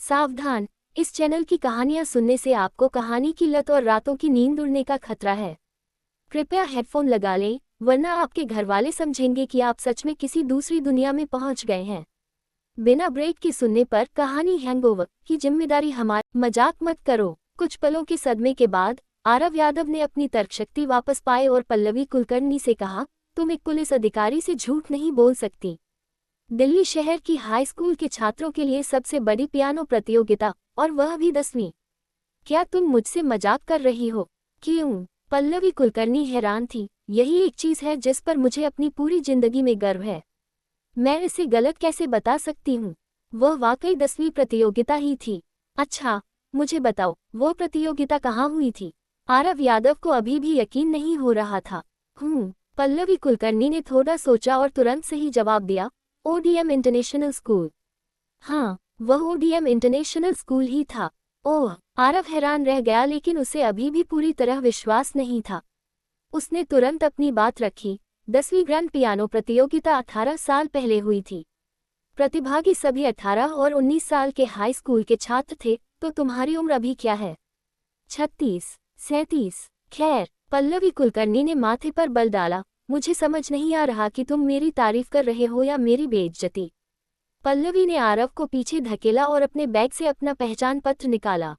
सावधान, इस चैनल की कहानियां सुनने से आपको कहानी की लत और रातों की नींद उड़ने का खतरा है। कृपया हेडफोन लगा लें, वरना आपके घरवाले समझेंगे कि आप सच में किसी दूसरी दुनिया में पहुंच गए हैं। बिना ब्रेक के सुनने पर कहानी हैंगओवर की जिम्मेदारी हमारी। मजाक मत करो। कुछ पलों के सदमे के बाद आरव यादव ने अपनी तर्कशक्ति वापस पाए और पल्लवी कुलकर्णी से कहा, तुम एक पुलिस अधिकारी से झूठ नहीं बोल सकती। दिल्ली शहर की हाई स्कूल के छात्रों के लिए सबसे बड़ी पियानो प्रतियोगिता, और वह भी 10वीं। क्या तुम मुझसे मजाक कर रही हो? क्यों? पल्लवी कुलकर्णी हैरान थी। यही एक चीज है जिस पर मुझे अपनी पूरी जिंदगी में गर्व है। मैं इसे गलत कैसे बता सकती हूँ? वह वाकई 10वीं प्रतियोगिता ही थी। अच्छा, मुझे बताओ, वो प्रतियोगिता कहाँ हुई थी? आरव यादव को अभी भी यकीन नहीं हो रहा था। पल्लवी कुलकर्णी ने थोड़ा सोचा और तुरंत सही जवाब दिया, ओडीएम इंटरनेशनल स्कूल। हाँ, वह ओडीएम इंटरनेशनल स्कूल ही था। ओह! आरव हैरान रह गया, लेकिन उसे अभी भी पूरी तरह विश्वास नहीं था। उसने तुरंत अपनी बात रखी। 10वीं ग्रैंड पियानो प्रतियोगिता 18 साल पहले हुई थी। प्रतिभागी सभी 18 और 19 साल के हाई स्कूल के छात्र थे। तो तुम्हारी उम्र अभी क्या है? 36, 37। खैर, पल्लवी कुलकर्णी ने माथे पर बल डाला। मुझे समझ नहीं आ रहा कि तुम मेरी तारीफ कर रहे हो या मेरी बेइज्जती। पल्लवी ने आरव को पीछे धकेला और अपने बैग से अपना पहचान पत्र निकाला।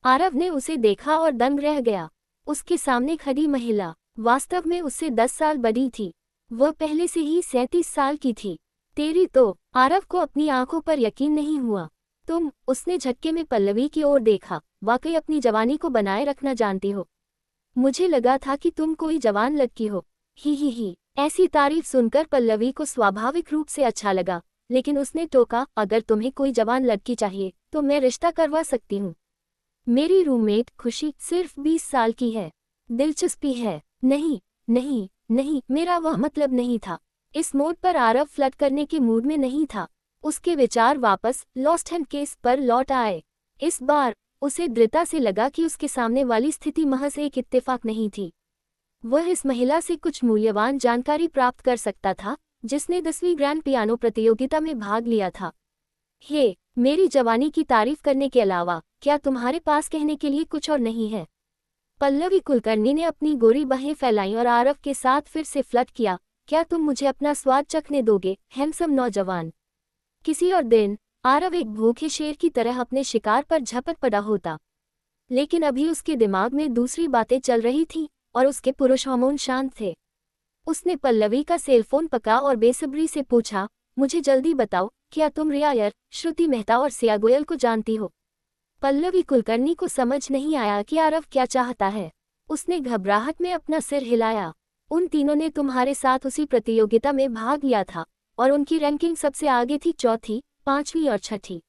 आरव ने उसे देखा और दंग रह गया। उसके सामने खड़ी महिला वास्तव में उससे 10 साल बड़ी थी। वह पहले से ही 37 साल की थी। तेरी तो! आरव को अपनी आंखों पर यकीन नहीं हुआ। तुम! उसने झटके में पल्लवी की ओर देखा। वाकई अपनी जवानी को बनाए रखना जानती हो। मुझे लगा था कि तुम कोई जवान लड़की हो। ही। ऐसी तारीफ सुनकर पल्लवी को स्वाभाविक रूप से अच्छा लगा, लेकिन उसने टोका, अगर तुम्हें कोई जवान लड़की चाहिए तो मैं रिश्ता करवा सकती हूँ। मेरी रूममेट खुशी सिर्फ 20 साल की है। दिलचस्पी है? नहीं, मेरा वह मतलब नहीं था। इस मोड पर आरव फ्लर्ट करने के मूड में नहीं था। उसके विचार वापस लॉस्ट हैंड केस पर लौट आए। इस बार उसे दृढ़ता से लगा कि उसके सामने वाली स्थिति महज एक इत्तेफाक नहीं थी। वह इस महिला से कुछ मूल्यवान जानकारी प्राप्त कर सकता था, जिसने 10वीं ग्रैंड पियानो प्रतियोगिता में भाग लिया था। हे, मेरी जवानी की तारीफ करने के अलावा क्या तुम्हारे पास कहने के लिए कुछ और नहीं है? पल्लवी कुलकर्णी ने अपनी गोरी बाहें फैलाईं और आरव के साथ फिर से फ्लर्ट किया। क्या तुम मुझे अपना स्वाद चखने दोगे, हैंडसम नौजवान? किसी और दिन आरव एक भूखे शेर की तरह अपने शिकार पर झपट पड़ा होता, लेकिन अभी उसके दिमाग में दूसरी बातें चल रही थीं और उसके पुरुष हार्मोन शांत थे। उसने पल्लवी का सेलफोन पकड़ा और बेसब्री से पूछा, मुझे जल्दी बताओ, क्या तुम रिया अय्यर, श्रुति मेहता और श्रेया गोयल को जानती हो? पल्लवी कुलकर्णी को समझ नहीं आया कि आरव क्या चाहता है। उसने घबराहट में अपना सिर हिलाया। उन तीनों ने तुम्हारे साथ उसी प्रतियोगिता में भाग लिया था और उनकी रैंकिंग सबसे आगे थी, 4वीं, 5वीं और 6वीं।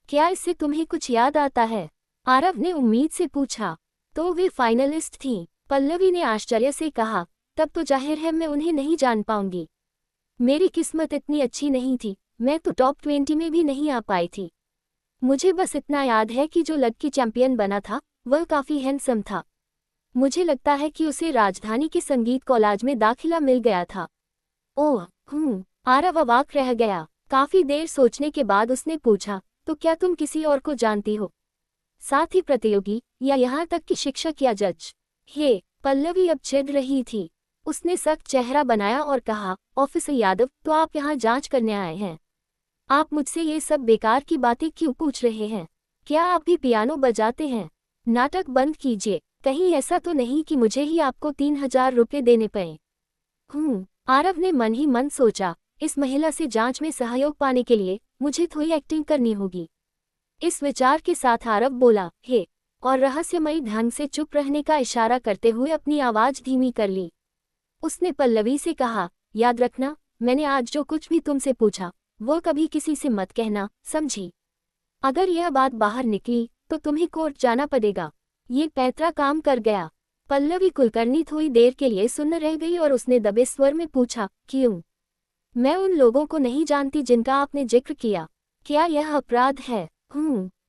क्या इससे तुम्हें कुछ याद आता है? आरव ने उम्मीद से पूछा। तो वे फाइनलिस्ट थीं। पल्लवी ने आश्चर्य से कहा, तब तो जाहिर है मैं उन्हें नहीं जान पाऊंगी। मेरी किस्मत इतनी अच्छी नहीं थी, मैं तो टॉप 20 में भी नहीं आ पाई थी। मुझे बस इतना याद है कि जो लड़की चैंपियन बना था वह काफी हैंडसम था। मुझे लगता है कि उसे राजधानी के संगीत कॉलेज में दाखिला मिल गया था। ओह! आरव अवाक रह गया। काफी देर सोचने के बाद उसने पूछा, तो क्या तुम किसी और को जानती हो? साथ ही प्रतियोगी, या यहाँ तक कि शिक्षक या जज? हे! पल्लवी अब चिढ़ रही थी। उसने सख्त चेहरा बनाया और कहा, ऑफिसर यादव, तो आप यहाँ जांच करने आए हैं? आप मुझसे ये सब बेकार की बातें क्यों पूछ रहे हैं? क्या आप भी पियानो बजाते हैं? नाटक बंद कीजिए। कहीं ऐसा तो नहीं कि मुझे ही आपको 3000 रुपये देने पड़े? आरव ने मन ही मन सोचा, इस महिला से जांच में सहयोग पाने के लिए मुझे थोड़ी एक्टिंग करनी होगी। इस विचार के साथ आरव बोला, हे, और रहस्यमयी ढंग से चुप रहने का इशारा करते हुए अपनी आवाज धीमी कर ली। उसने पल्लवी से कहा, याद रखना, मैंने आज जो कुछ भी तुमसे पूछा वो कभी किसी से मत कहना, समझी? अगर यह बात बाहर निकली तो तुम्हें कोर्ट जाना पड़ेगा। ये पैतरा काम कर गया। पल्लवी कुलकर्णी थोड़ी देर के लिए सुन्न रह गई और उसने दबे स्वर में पूछा, क्यों? मैं उन लोगों को नहीं जानती जिनका आपने जिक्र किया। क्या यह अपराध है?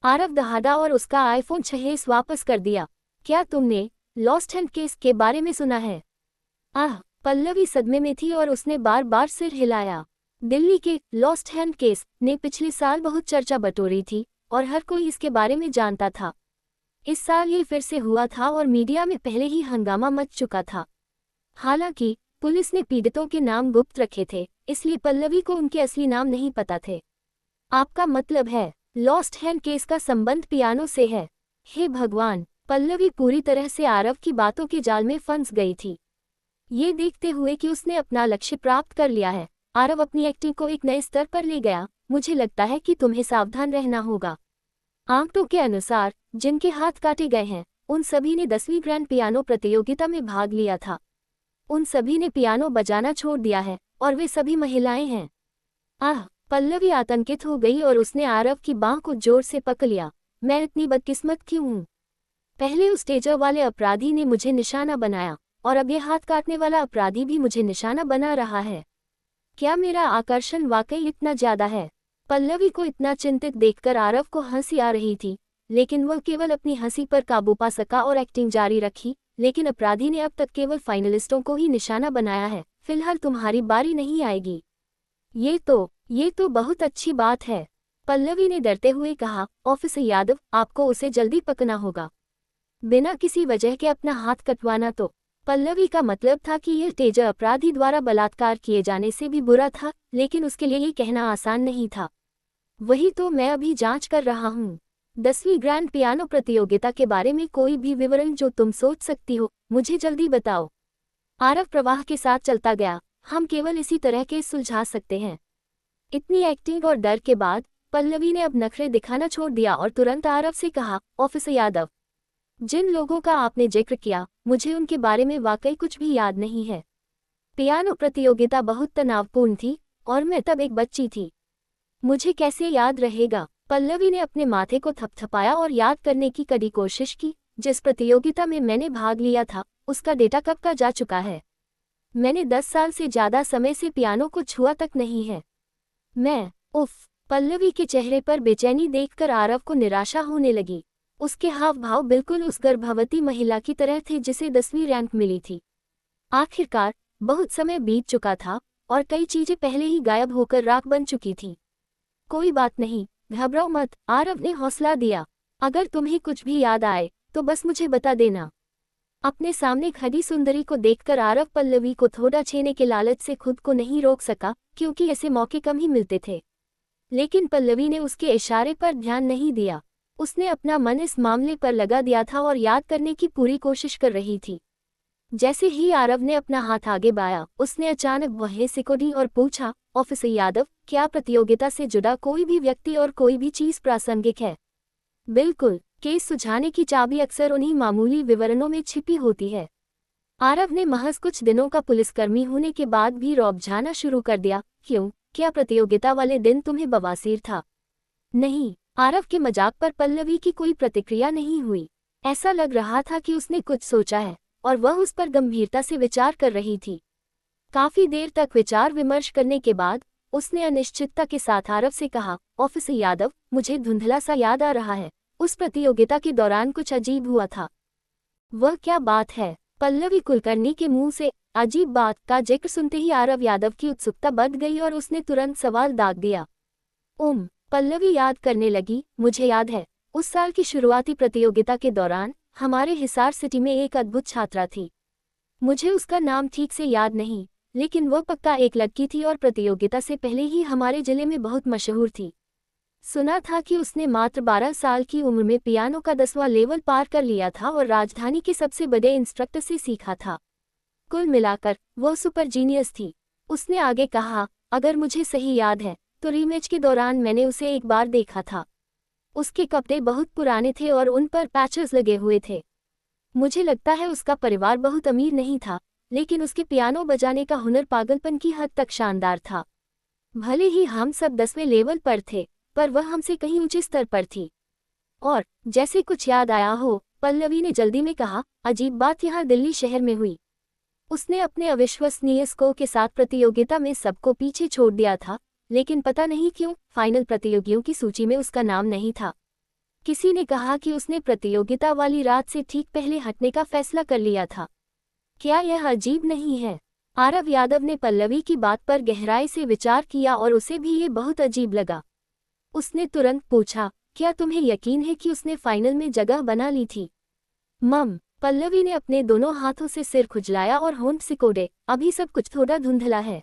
आरव दहाड़ा और उसका आईफोन 6s वापस कर दिया। क्या तुमने लॉस्ट हैंड केस के बारे में सुना है? पल्लवी सदमे में थी और उसने बार बार सिर हिलाया। दिल्ली के लॉस्ट हैंड केस ने पिछले साल बहुत चर्चा बटोरी थी, और हर कोई इसके बारे में जानता था। इस साल ये फिर से हुआ था और मीडिया में पहले ही हंगामा मच चुका था। हालांकि पुलिस ने पीड़ितों के नाम गुप्त रखे थे, इसलिए पल्लवी को उनके असली नाम नहीं पता थे। आपका मतलब है लॉस्ट हैंड केस का संबंध पियानो से है? हे भगवान, पल्लवी पूरी तरह से आरव की बातों के जाल में फंस गई थी। ये देखते हुए कि उसने अपना लक्ष्य प्राप्त कर लिया है, आरव अपनी एक्टिंग को एक नए स्तर पर ले गया। मुझे लगता है कि तुम्हें सावधान रहना होगा। आंकड़ों के अनुसार जिनके हाथ काटे गए हैं उन सभी ने 10वीं ग्रैंड पियानो प्रतियोगिता में भाग लिया था। उन सभी ने पियानो बजाना छोड़ दिया है और वे सभी महिलाएं हैं। आह, पल्लवी आतंकित हो गई और उसने आरव की बांह को जोर से पकड़ लिया। मैं इतनी बदकिस्मत क्यों हूँ? पहले उस टेजर वाले अपराधी ने मुझे निशाना बनाया और अब ये हाथ काटने वाला अपराधी भी मुझे निशाना बना रहा है। क्या मेरा आकर्षण वाकई इतना ज्यादा है? पल्लवी को इतना चिंतित देखकर आरव को हंसी आ रही थी, लेकिन वह केवल अपनी हंसी पर काबू पा सका और एक्टिंग जारी रखी। लेकिन अपराधी ने अब तक केवल फाइनलिस्टों को ही निशाना बनाया है, फिलहाल तुम्हारी बारी नहीं आएगी। ये तो बहुत अच्छी बात है, पल्लवी ने डरते हुए कहा। ऑफिसर यादव, आपको उसे जल्दी पकड़ना होगा। बिना किसी वजह के अपना हाथ कटवाना? तो पल्लवी का मतलब था कि यह तेजर अपराधी द्वारा बलात्कार किए जाने से भी बुरा था, लेकिन उसके लिए ये कहना आसान नहीं था। वही तो मैं अभी जांच कर रहा हूँ। 10वीं ग्रैंड पियानो प्रतियोगिता के बारे में कोई भी विवरण जो तुम सोच सकती हो, मुझे जल्दी बताओ। आरव प्रवाह के साथ चलता गया। हम केवल इसी तरह के सुलझा सकते हैं। इतनी एक्टिंग और डर के बाद पल्लवी ने अब नखरे दिखाना छोड़ दिया और तुरंत आरव से कहा, ऑफिसर यादव, जिन लोगों का आपने जिक्र किया, मुझे उनके बारे में वाकई कुछ भी याद नहीं है। पियानो प्रतियोगिता बहुत तनावपूर्ण थी और मैं तब एक बच्ची थी। मुझे कैसे याद रहेगा? पल्लवी ने अपने माथे को थपथपाया और याद करने की कड़ी कोशिश की। जिस प्रतियोगिता में मैंने भाग लिया था उसका डेटा कब का जा चुका है। मैंने 10 साल से ज्यादा समय से पियानो को छुआ तक नहीं है। उफ, पल्लवी के चेहरे पर बेचैनी देखकर आरव को निराशा होने लगी। उसके हाव भाव बिल्कुल उस गर्भवती महिला की तरह थे जिसे 10वीं रैंक मिली थी। आखिरकार बहुत समय बीत चुका था और कई चीजें पहले ही गायब होकर राख बन चुकी थी। कोई बात नहीं, घबराओ मत, आरव ने हौसला दिया। अगर तुम्हें कुछ भी याद आए तो बस मुझे बता देना। अपने सामने खड़ी सुंदरी को देखकर आरव पल्लवी को थोड़ा छेने के लालच से खुद को नहीं रोक सका, क्योंकि ऐसे मौके कम ही मिलते थे। लेकिन पल्लवी ने उसके इशारे पर ध्यान नहीं दिया। उसने अपना मन इस मामले पर लगा दिया था और याद करने की पूरी कोशिश कर रही थी। जैसे ही आरव ने अपना हाथ आगे बढ़ाया, उसने अचानक वहीं सिकोड़ी और पूछा, ऑफिसर यादव, क्या प्रतियोगिता से जुड़ा कोई भी व्यक्ति और कोई भी चीज प्रासंगिक है? बिल्कुल, केस सुलझाने की चाबी अक्सर उन्हीं मामूली विवरणों में छिपी होती है। आरव ने महज कुछ दिनों का पुलिसकर्मी होने के बाद भी रौबझाना शुरू कर दिया। क्यों, क्या प्रतियोगिता वाले दिन तुम्हें बवासीर था? नहीं, आरव के मजाक पर पल्लवी की कोई प्रतिक्रिया नहीं हुई। ऐसा लग रहा था कि उसने कुछ सोचा है और वह उस पर गंभीरता से विचार कर रही थी। काफी देर तक विचार विमर्श करने के बाद उसने अनिश्चितता के साथ आरव से कहा, ऑफिसर यादव, मुझे धुंधला सा याद आ रहा है, उस प्रतियोगिता के दौरान कुछ अजीब हुआ था। वह क्या बात है? पल्लवी कुलकर्णी के मुंह से अजीब बात का जिक्र सुनते ही आरव यादव की उत्सुकता बढ़ गई और उसने तुरंत सवाल दाग दिया। पल्लवी याद करने लगी, मुझे याद है, उस साल की शुरुआती प्रतियोगिता के दौरान हमारे हिसार सिटी में एक अद्भुत छात्रा थी। मुझे उसका नाम ठीक से याद नहीं, लेकिन वह पक्का एक लड़की थी और प्रतियोगिता से पहले ही हमारे जिले में बहुत मशहूर थी। सुना था कि उसने मात्र 12 साल की उम्र में पियानो का 10वां लेवल पार कर लिया था और राजधानी के सबसे बड़े इंस्ट्रक्टर से सीखा था। कुल मिलाकर वह सुपर जीनियस थी। उसने आगे कहा, अगर मुझे सही याद है तो रीमैच के दौरान मैंने उसे एक बार देखा था। उसके कपड़े बहुत पुराने थे और उन पर पैचेस लगे हुए थे। मुझे लगता है उसका परिवार बहुत अमीर नहीं था, लेकिन उसके पियानो बजाने का हुनर पागलपन की हद तक शानदार था। भले ही हम सब 10वें लेवल पर थे, पर वह हमसे कहीं ऊंचे स्तर पर थी। और जैसे कुछ याद आया हो, पल्लवी ने जल्दी में कहा, अजीब बात यहाँ दिल्ली शहर में हुई। उसने अपने अविश्वसनीय स्कोर के साथ प्रतियोगिता में सबको पीछे छोड़ दिया था, लेकिन पता नहीं क्यों फाइनल प्रतियोगियों की सूची में उसका नाम नहीं था। किसी ने कहा कि उसने प्रतियोगिता वाली रात से ठीक पहले हटने का फैसला कर लिया था। क्या यह अजीब नहीं है? आरव यादव ने पल्लवी की बात पर गहराई से विचार किया और उसे भी ये बहुत अजीब लगा। उसने तुरंत पूछा, क्या तुम्हें यकीन है कि उसने फाइनल में जगह बना ली थी? मम, पल्लवी ने अपने दोनों हाथों से सिर खुजलाया और होंठ सिकोड़े। अभी सब कुछ थोड़ा धुंधला है।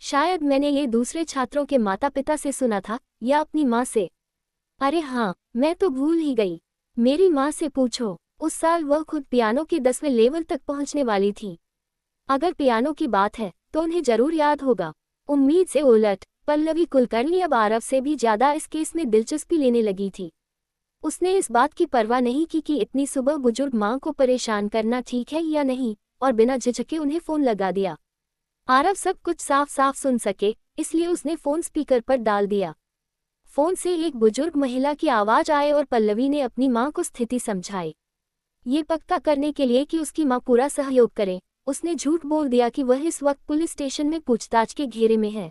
शायद मैंने ये दूसरे छात्रों के माता पिता से सुना था या अपनी माँ से। अरे हाँ, मैं तो भूल ही गई। मेरी माँ से पूछो। उस साल वह खुद पियानो के 10वें लेवल तक पहुँचने वाली थी। अगर पियानो की बात है तो उन्हें जरूर याद होगा। उम्मीद से उलट पल्लवी कुलकर्णी अब आरव से भी ज्यादा इस केस में दिलचस्पी लेने लगी थी। उसने इस बात की परवाह नहीं की कि इतनी सुबह बुजुर्ग माँ को परेशान करना ठीक है या नहीं, और बिना झिझके उन्हें फोन लगा दिया। आरव सब कुछ साफ साफ सुन सके, इसलिए उसने फोन स्पीकर पर डाल दिया। फोन से एक बुजुर्ग महिला की आवाज आए और पल्लवी ने अपनी माँ को स्थिति समझाई। ये पक्का करने के लिए कि उसकी माँ पूरा सहयोग करे, उसने झूठ बोल दिया कि वह इस वक्त पुलिस स्टेशन में पूछताछ के घेरे में है।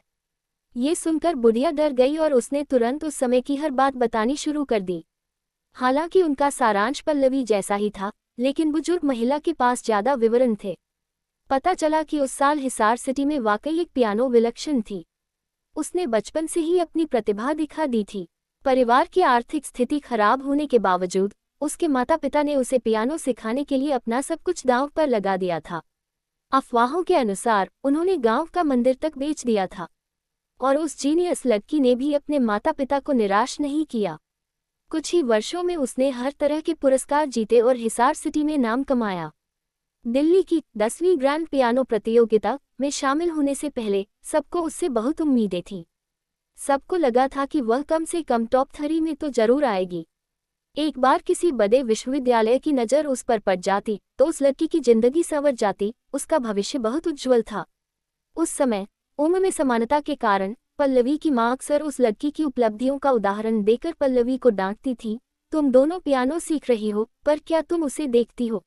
ये सुनकर बुढ़िया डर गई और उसने तुरंत उस समय की हर बात बतानी शुरू कर दी। हालांकि उनका सारांश पल्लवी जैसा ही था, लेकिन बुजुर्ग महिला के पास ज्यादा विवरण थे। पता चला कि उस साल हिसार सिटी में वाकई एक पियानो विलक्षण थी। उसने बचपन से ही अपनी प्रतिभा दिखा दी थी। परिवार की आर्थिक स्थिति खराब होने के बावजूद उसके माता पिता ने उसे पियानो सिखाने के लिए अपना सब कुछ दांव पर लगा दिया था। अफवाहों के अनुसार उन्होंने गांव का मंदिर तक बेच दिया था। और उस जीनियस लड़की ने भी अपने माता पिता को निराश नहीं किया। कुछ ही वर्षों में उसने हर तरह के पुरस्कार जीते और हिसार सिटी में नाम कमाया। दिल्ली की 10वीं ग्रैंड पियानो प्रतियोगिता में शामिल होने से पहले सबको उससे बहुत उम्मीदें थीं। सबको लगा था कि वह कम से कम टॉप 3 में तो जरूर आएगी। एक बार किसी बड़े विश्वविद्यालय की नज़र उस पर पड़ जाती तो उस लड़की की जिंदगी संवर जाती। उसका भविष्य बहुत उज्ज्वल था। उस समय उम्र में समानता के कारण पल्लवी की माँ अक्सर उस लड़की की उपलब्धियों का उदाहरण देकर पल्लवी को डांटती थी। तुम दोनों पियानो सीख रही हो, पर क्या तुम उसे देखती हो?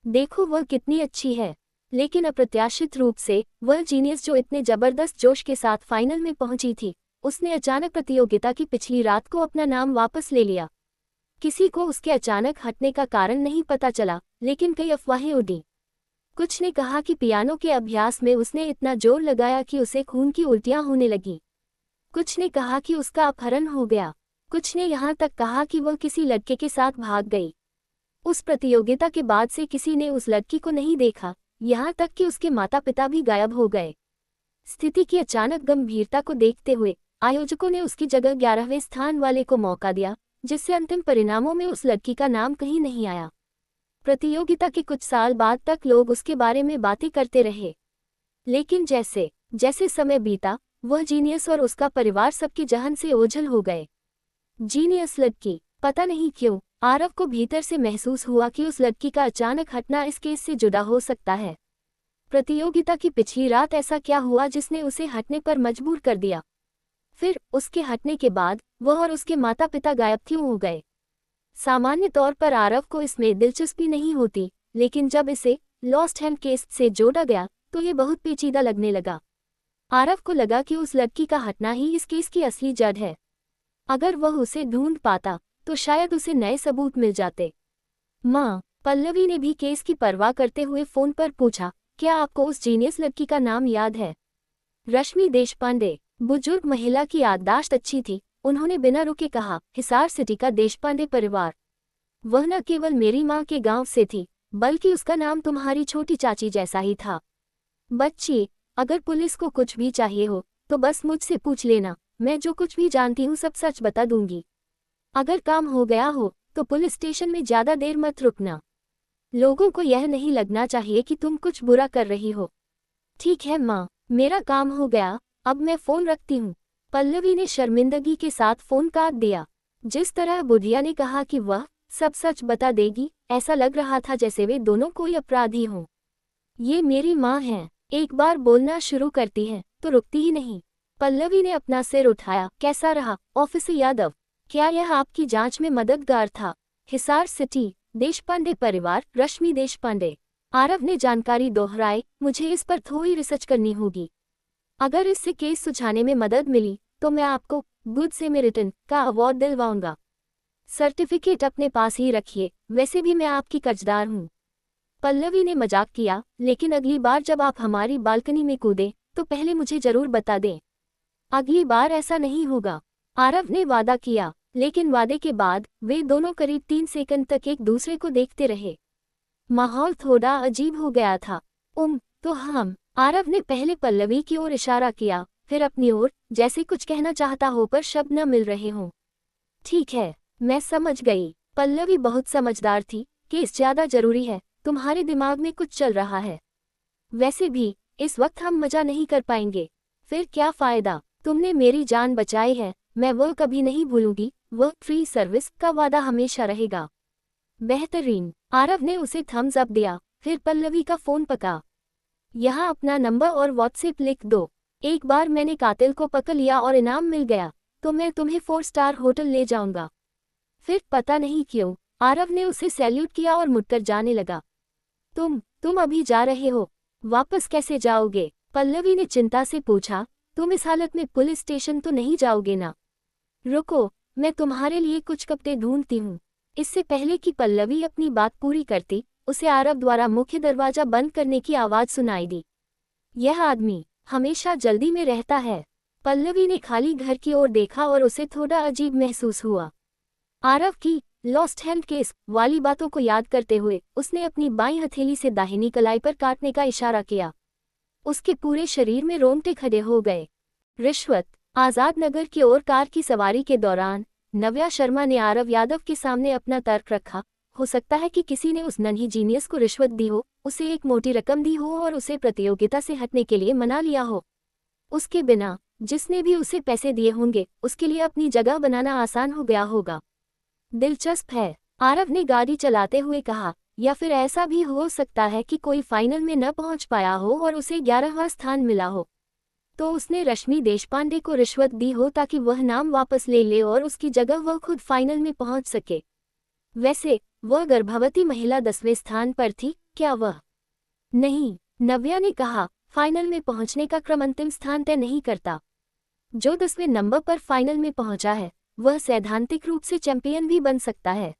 देखो वह कितनी अच्छी है। लेकिन अप्रत्याशित रूप से वह जीनियस जो इतने जबरदस्त जोश के साथ फाइनल में पहुंची थी, उसने अचानक प्रतियोगिता की पिछली रात को अपना नाम वापस ले लिया। किसी को उसके अचानक हटने का कारण नहीं पता चला, लेकिन कई अफवाहें उड़ी। कुछ ने कहा कि पियानो के अभ्यास में उसने इतना जोर लगाया कि उसे खून की उल्टियां होने लगी। कुछ ने कहा कि उसका अपहरण हो गया। कुछ ने यहाँ तक कहा कि वह किसी लड़के के साथ भाग गई। उस प्रतियोगिता के बाद से किसी ने उस लड़की को नहीं देखा, यहाँ तक कि उसके माता पिता भी गायब हो गए। स्थिति की अचानक गंभीरता को देखते हुए आयोजकों ने उसकी जगह 11वें स्थान वाले को मौका दिया, जिससे अंतिम परिणामों में उस लड़की का नाम कहीं नहीं आया। प्रतियोगिता के कुछ साल बाद तक लोग उसके बारे में बातें करते रहे, लेकिन जैसे जैसे समय बीता वह जीनियस और उसका परिवार सबके जहन से ओझल हो गए। जीनियस लड़की, पता नहीं क्यों आरव को भीतर से महसूस हुआ कि उस लड़की का अचानक हटना इस केस से जुड़ा हो सकता है। प्रतियोगिता की पिछली रात ऐसा क्या हुआ जिसने उसे हटने पर मजबूर कर दिया? फिर उसके हटने के बाद वह और उसके माता पिता गायब क्यों हो गए? सामान्य तौर पर आरव को इसमें दिलचस्पी नहीं होती, लेकिन जब इसे लॉस्ट हैंड केस से जोड़ा गया तो ये बहुत पेचीदा लगने लगा। आरव को लगा कि उस लड़की का हटना ही इस केस की असली जड़ है। अगर वह उसे ढूंढ पाता तो शायद उसे नए सबूत मिल जाते। माँ, पल्लवी ने भी केस की परवाह करते हुए फोन पर पूछा, क्या आपको उस जीनियस लड़की का नाम याद है? रश्मि देशपांडे। बुजुर्ग महिला की याददाश्त अच्छी थी। उन्होंने बिना रुके कहा, हिसार सिटी का देशपांडे परिवार। वह न केवल मेरी माँ के गांव से थी, बल्कि उसका नाम तुम्हारी छोटी चाची जैसा ही था। बच्ची, अगर पुलिस को कुछ भी चाहिए हो तो बस मुझसे पूछ लेना। मैं जो कुछ भी जानती हूँ सब सच बता दूंगी। अगर काम हो गया हो तो पुलिस स्टेशन में ज्यादा देर मत रुकना। लोगों को यह नहीं लगना चाहिए कि तुम कुछ बुरा कर रही हो। ठीक है माँ, मेरा काम हो गया, अब मैं फोन रखती हूँ। पल्लवी ने शर्मिंदगी के साथ फोन काट दिया। जिस तरह बुढ़िया ने कहा कि वह सब सच बता देगी, ऐसा लग रहा था जैसे वे दोनों कोई अपराधी हों। ये मेरी माँ हैं, एक बार बोलना शुरू करती हैं तो रुकती ही नहीं। पल्लवी ने अपना सिर उठाया। कैसा रहा ऑफिसर यादव? क्या यह आपकी जांच में मददगार था? हिसार सिटी, देशपांडे परिवार, रश्मि देशपांडे। आरव ने जानकारी दोहराई। मुझे इस पर थोड़ी रिसर्च करनी होगी। अगर इससे केस सुझाने में मदद मिली तो मैं आपको गुड सेमेरिटन का अवार्ड दिलवाऊंगा। सर्टिफिकेट अपने पास ही रखिए, वैसे भी मैं आपकी कर्जदार हूँ। पल्लवी ने मजाक किया, लेकिन अगली बार जब आप हमारी बालकनी में कूदें तो पहले मुझे जरूर बता दें। अगली बार ऐसा नहीं होगा, आरव ने वादा किया। लेकिन वादे के बाद वे दोनों करीब 3 सेकंड तक एक दूसरे को देखते रहे। माहौल थोड़ा अजीब हो गया था। तो हम, आरव ने पहले पल्लवी की ओर इशारा किया, फिर अपनी ओर, जैसे कुछ कहना चाहता हो पर शब्द न मिल रहे हों। ठीक है, मैं समझ गई। पल्लवी बहुत समझदार थी। केस ज्यादा जरूरी है, तुम्हारे दिमाग में कुछ चल रहा है। वैसे भी इस वक्त हम मजा नहीं कर पाएंगे। फिर क्या फायदा? तुमने मेरी जान बचाई है, मैं वो कभी नहीं भूलूंगी। वो फ्री सर्विस का वादा हमेशा रहेगा। बेहतरीन। आरव ने उसे थम्स अप दिया, फिर पल्लवी का फोन पका। यहाँ अपना नंबर और व्हाट्सएप लिख दो। एक बार मैंने कातिल को पकड़ लिया और इनाम मिल गया तो मैं तुम्हें 4 स्टार होटल ले जाऊंगा। फिर पता नहीं क्यों आरव ने उसे सैल्यूट किया और मुड़कर जाने लगा। तुम अभी जा रहे हो? वापस कैसे जाओगे? पल्लवी ने चिंता से पूछा। तुम इस हालत में पुलिस स्टेशन तो नहीं जाओगे ना? रुको, मैं तुम्हारे लिए कुछ कपड़े ढूंढती हूँ। इससे पहले कि पल्लवी अपनी बात पूरी करती, उसे आरव द्वारा मुख्य दरवाजा बंद करने की आवाज सुनाई दी। यह आदमी हमेशा जल्दी में रहता है। पल्लवी ने खाली घर की ओर देखा और उसे थोड़ा अजीब महसूस हुआ। आरव की लॉस्ट हैंड केस वाली बातों को याद करते हुए उसने अपनी बाईं हथेली से दाहिनी कलाई पर काटने का इशारा किया। उसके पूरे शरीर में रोंगटे खड़े हो गए। रिश्वत। आजाद नगर की ओर कार की सवारी के दौरान नव्या शर्मा ने आरव यादव के सामने अपना तर्क रखा। हो सकता है कि किसी ने उस नन्ही जीनियस को रिश्वत दी हो, उसे एक मोटी रकम दी हो और उसे प्रतियोगिता से हटने के लिए मना लिया हो। उसके बिना जिसने भी उसे पैसे दिए होंगे उसके लिए अपनी जगह बनाना आसान हो गया होगा। दिलचस्प है, आरव ने गाड़ी चलाते हुए कहा। या फिर ऐसा भी हो सकता है कि कोई फाइनल में न पहुंच पाया हो और उसे 11वां स्थान मिला हो, तो उसने रश्मि देशपांडे को रिश्वत दी हो ताकि वह नाम वापस ले ले और उसकी जगह वह खुद फाइनल में पहुंच सके। वैसे वह गर्भवती महिला 10वें स्थान पर थी, क्या वह? नहीं, नव्या ने कहा। फाइनल में पहुंचने का क्रम अंतिम स्थान तय नहीं करता। जो 10वें नंबर पर फाइनल में पहुंचा है वह सैद्धांतिक रूप से चैंपियन भी बन सकता है।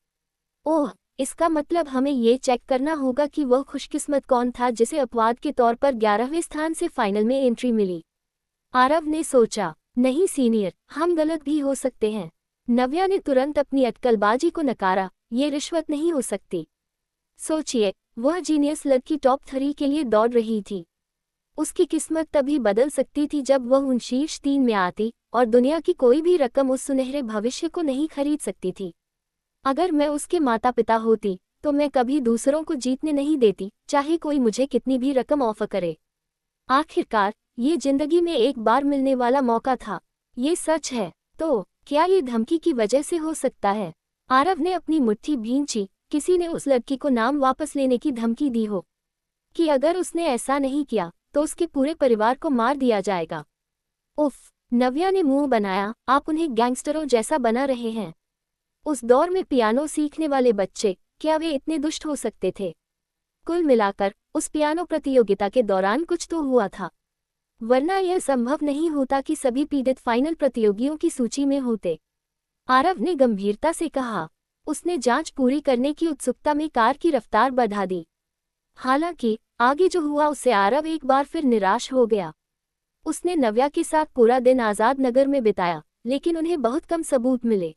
ओह, इसका मतलब हमें ये चेक करना होगा कि वह खुशकिस्मत कौन था जिसे अपवाद के तौर पर 11वें स्थान से फाइनल में एंट्री मिली। आरव ने सोचा। नहीं सीनियर, हम गलत भी हो सकते हैं। नव्या ने तुरंत अपनी अटकलबाजी को नकारा। ये रिश्वत नहीं हो सकती। सोचिए, वह जीनियस लड़की टॉप 3 के लिए दौड़ रही थी। उसकी किस्मत तभी बदल सकती थी जब वह उन शीर्ष 3 में आती, और दुनिया की कोई भी रकम उस सुनहरे भविष्य को नहीं खरीद सकती थी। अगर मैं उसके माता पिता होती तो मैं कभी दूसरों को जीतने नहीं देती, चाहे कोई मुझे कितनी भी रकम ऑफर करे। आखिरकार ये जिंदगी में एक बार मिलने वाला मौका था। ये सच है तो क्या ये धमकी की वजह से हो सकता है? आरव ने अपनी मुट्ठी भींची। किसी ने उस लड़की को नाम वापस लेने की धमकी दी हो कि अगर उसने ऐसा नहीं किया तो उसके पूरे परिवार को मार दिया जाएगा। उफ, नव्या ने मुंह बनाया। आप उन्हें गैंगस्टरों जैसा बना रहे हैं। उस दौर में पियानो सीखने वाले बच्चे, क्या वे इतने दुष्ट हो सकते थे? कुल मिलाकर उस पियानो प्रतियोगिता के दौरान कुछ तो हुआ था, वरना यह संभव नहीं होता कि सभी पीड़ित फाइनल प्रतियोगियों की सूची में होते। आरव ने गंभीरता से कहा। उसने जांच पूरी करने की उत्सुकता में कार की रफ्तार बढ़ा दी। हालांकि आगे जो हुआ उससे आरव एक बार फिर निराश हो गया। उसने नव्या के साथ पूरा दिन आजाद नगर में बिताया, लेकिन उन्हें बहुत कम सबूत मिले।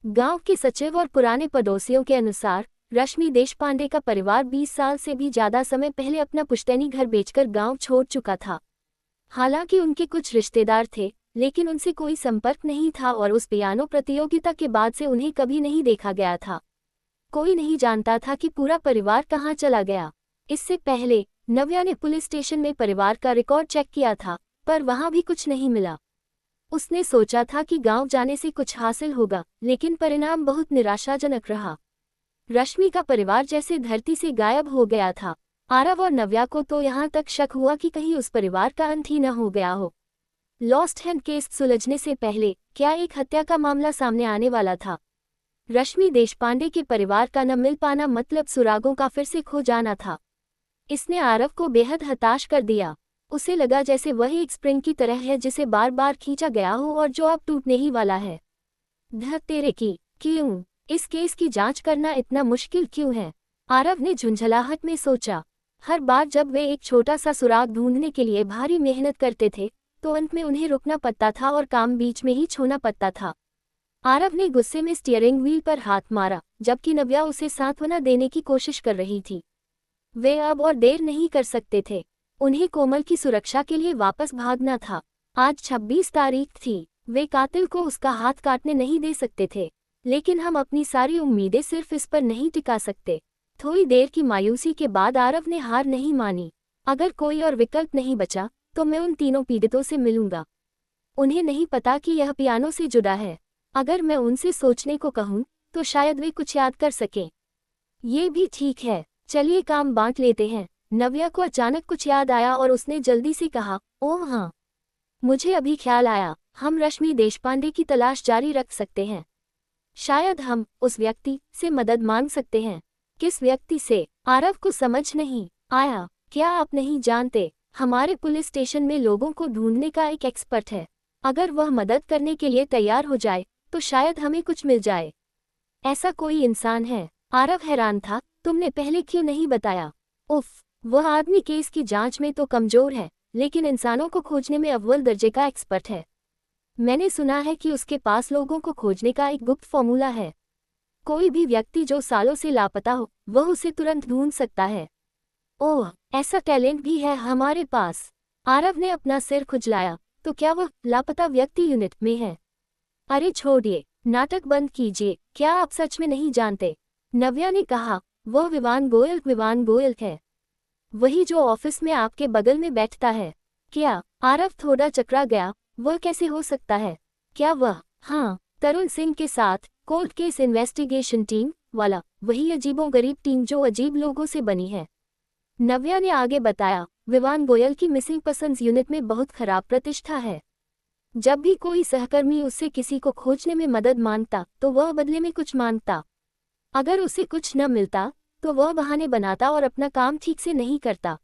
गांव के सचिव और पुराने पड़ोसियों के अनुसार रश्मि देशपांडे का परिवार 20 साल से भी ज्यादा समय पहले अपना पुश्तैनी घर बेचकर गांव छोड़ चुका था। हालांकि उनके कुछ रिश्तेदार थे, लेकिन उनसे कोई संपर्क नहीं था और उस पियानो प्रतियोगिता के बाद से उन्हें कभी नहीं देखा गया था। कोई नहीं जानता था कि पूरा परिवार कहाँ चला गया। इससे पहले नव्या ने पुलिस स्टेशन में परिवार का रिकॉर्ड चेक किया था, पर वहां भी कुछ नहीं मिला। उसने सोचा था कि गांव जाने से कुछ हासिल होगा, लेकिन परिणाम बहुत निराशाजनक रहा। रश्मि का परिवार जैसे धरती से गायब हो गया था। आरव और नव्या को तो यहाँ तक शक हुआ कि कहीं उस परिवार का अंत ही न हो गया हो। लॉस्ट हैंड केस सुलझने से पहले क्या एक हत्या का मामला सामने आने वाला था? रश्मि देशपांडे के परिवार का न मिल पाना मतलब सुरागों का फिर से खो जाना था। इसने आरव को बेहद हताश कर दिया। उसे लगा जैसे वह एक स्प्रिंग की तरह है जिसे बार बार खींचा गया हो और जो अब टूटने ही वाला है। धत तेरे की, क्यों इस केस की जांच करना इतना मुश्किल क्यों है? आरव ने झुंझलाहट में सोचा। हर बार जब वे एक छोटा सा सुराग ढूंढने के लिए भारी मेहनत करते थे तो अंत में उन्हें रुकना पड़ता था और काम बीच में ही छोड़ना पड़ता था। आरव ने गुस्से में स्टीयरिंग व्हील पर हाथ मारा, जबकि नव्या उसे सांत्वना देने की कोशिश कर रही थी। वे अब और देर नहीं कर सकते थे। उन्हें कोमल की सुरक्षा के लिए वापस भागना था। आज 26 तारीख थी। वे कातिल को उसका हाथ काटने नहीं दे सकते थे, लेकिन हम अपनी सारी उम्मीदें सिर्फ इस पर नहीं टिका सकते। थोड़ी देर की मायूसी के बाद आरव ने हार नहीं मानी। अगर कोई और विकल्प नहीं बचा तो मैं उन तीनों पीड़ितों से मिलूंगा। उन्हें नहीं पता कि यह पियानो से जुड़ा है। अगर मैं उनसे सोचने को कहूं तो शायद वे कुछ याद कर सकें। ये भी ठीक है, चलिए काम बांट लेते हैं। नव्या को अचानक कुछ याद आया और उसने जल्दी से कहा, ओह हाँ, मुझे अभी ख्याल आया, हम रश्मि देशपांडे की तलाश जारी रख सकते हैं। शायद हम उस व्यक्ति से मदद मांग सकते हैं। किस व्यक्ति से? आरव को समझ नहीं आया। क्या आप नहीं जानते, हमारे पुलिस स्टेशन में लोगों को ढूंढने का एक एक्सपर्ट है। अगर वह मदद करने के लिए तैयार हो जाए तो शायद हमें कुछ मिल जाए। ऐसा कोई इंसान है? आरव हैरान था, तुमने पहले क्यों नहीं बताया? उफ, वह आदमी केस की जांच में तो कमजोर है, लेकिन इंसानों को खोजने में अव्वल दर्जे का एक्सपर्ट है। मैंने सुना है कि उसके पास लोगों को खोजने का एक गुप्त फॉर्मूला है। कोई भी व्यक्ति जो सालों से लापता हो, वह उसे तुरंत ढूंढ सकता है। ओह, ऐसा टैलेंट भी है हमारे पास। आरव ने अपना सिर खुजलाया। तो क्या वह लापता व्यक्ति यूनिट में है? अरे छोड़िए, नाटक बंद कीजिए। क्या आप सच में नहीं जानते? नव्या ने कहा, वह विवान गोयल है। वही जो ऑफिस में आपके बगल में बैठता है। क्या? आरव थोड़ा चकरा गया। वह कैसे हो सकता है? क्या वह? हाँ, तरुण सिंह के साथ कोर्ट केस इन्वेस्टिगेशन टीम वाला, वही अजीबोगरीब टीम जो अजीब लोगों से बनी है। नव्या ने आगे बताया, विवान गोयल की मिसिंग पर्सन्स यूनिट में बहुत खराब प्रतिष्ठा है। जब भी कोई सहकर्मी उससे किसी को खोजने में मदद मांगता तो वह बदले में कुछ मांगता। अगर उसे कुछ न मिलता तो वह बहाने बनाता और अपना काम ठीक से नहीं करता।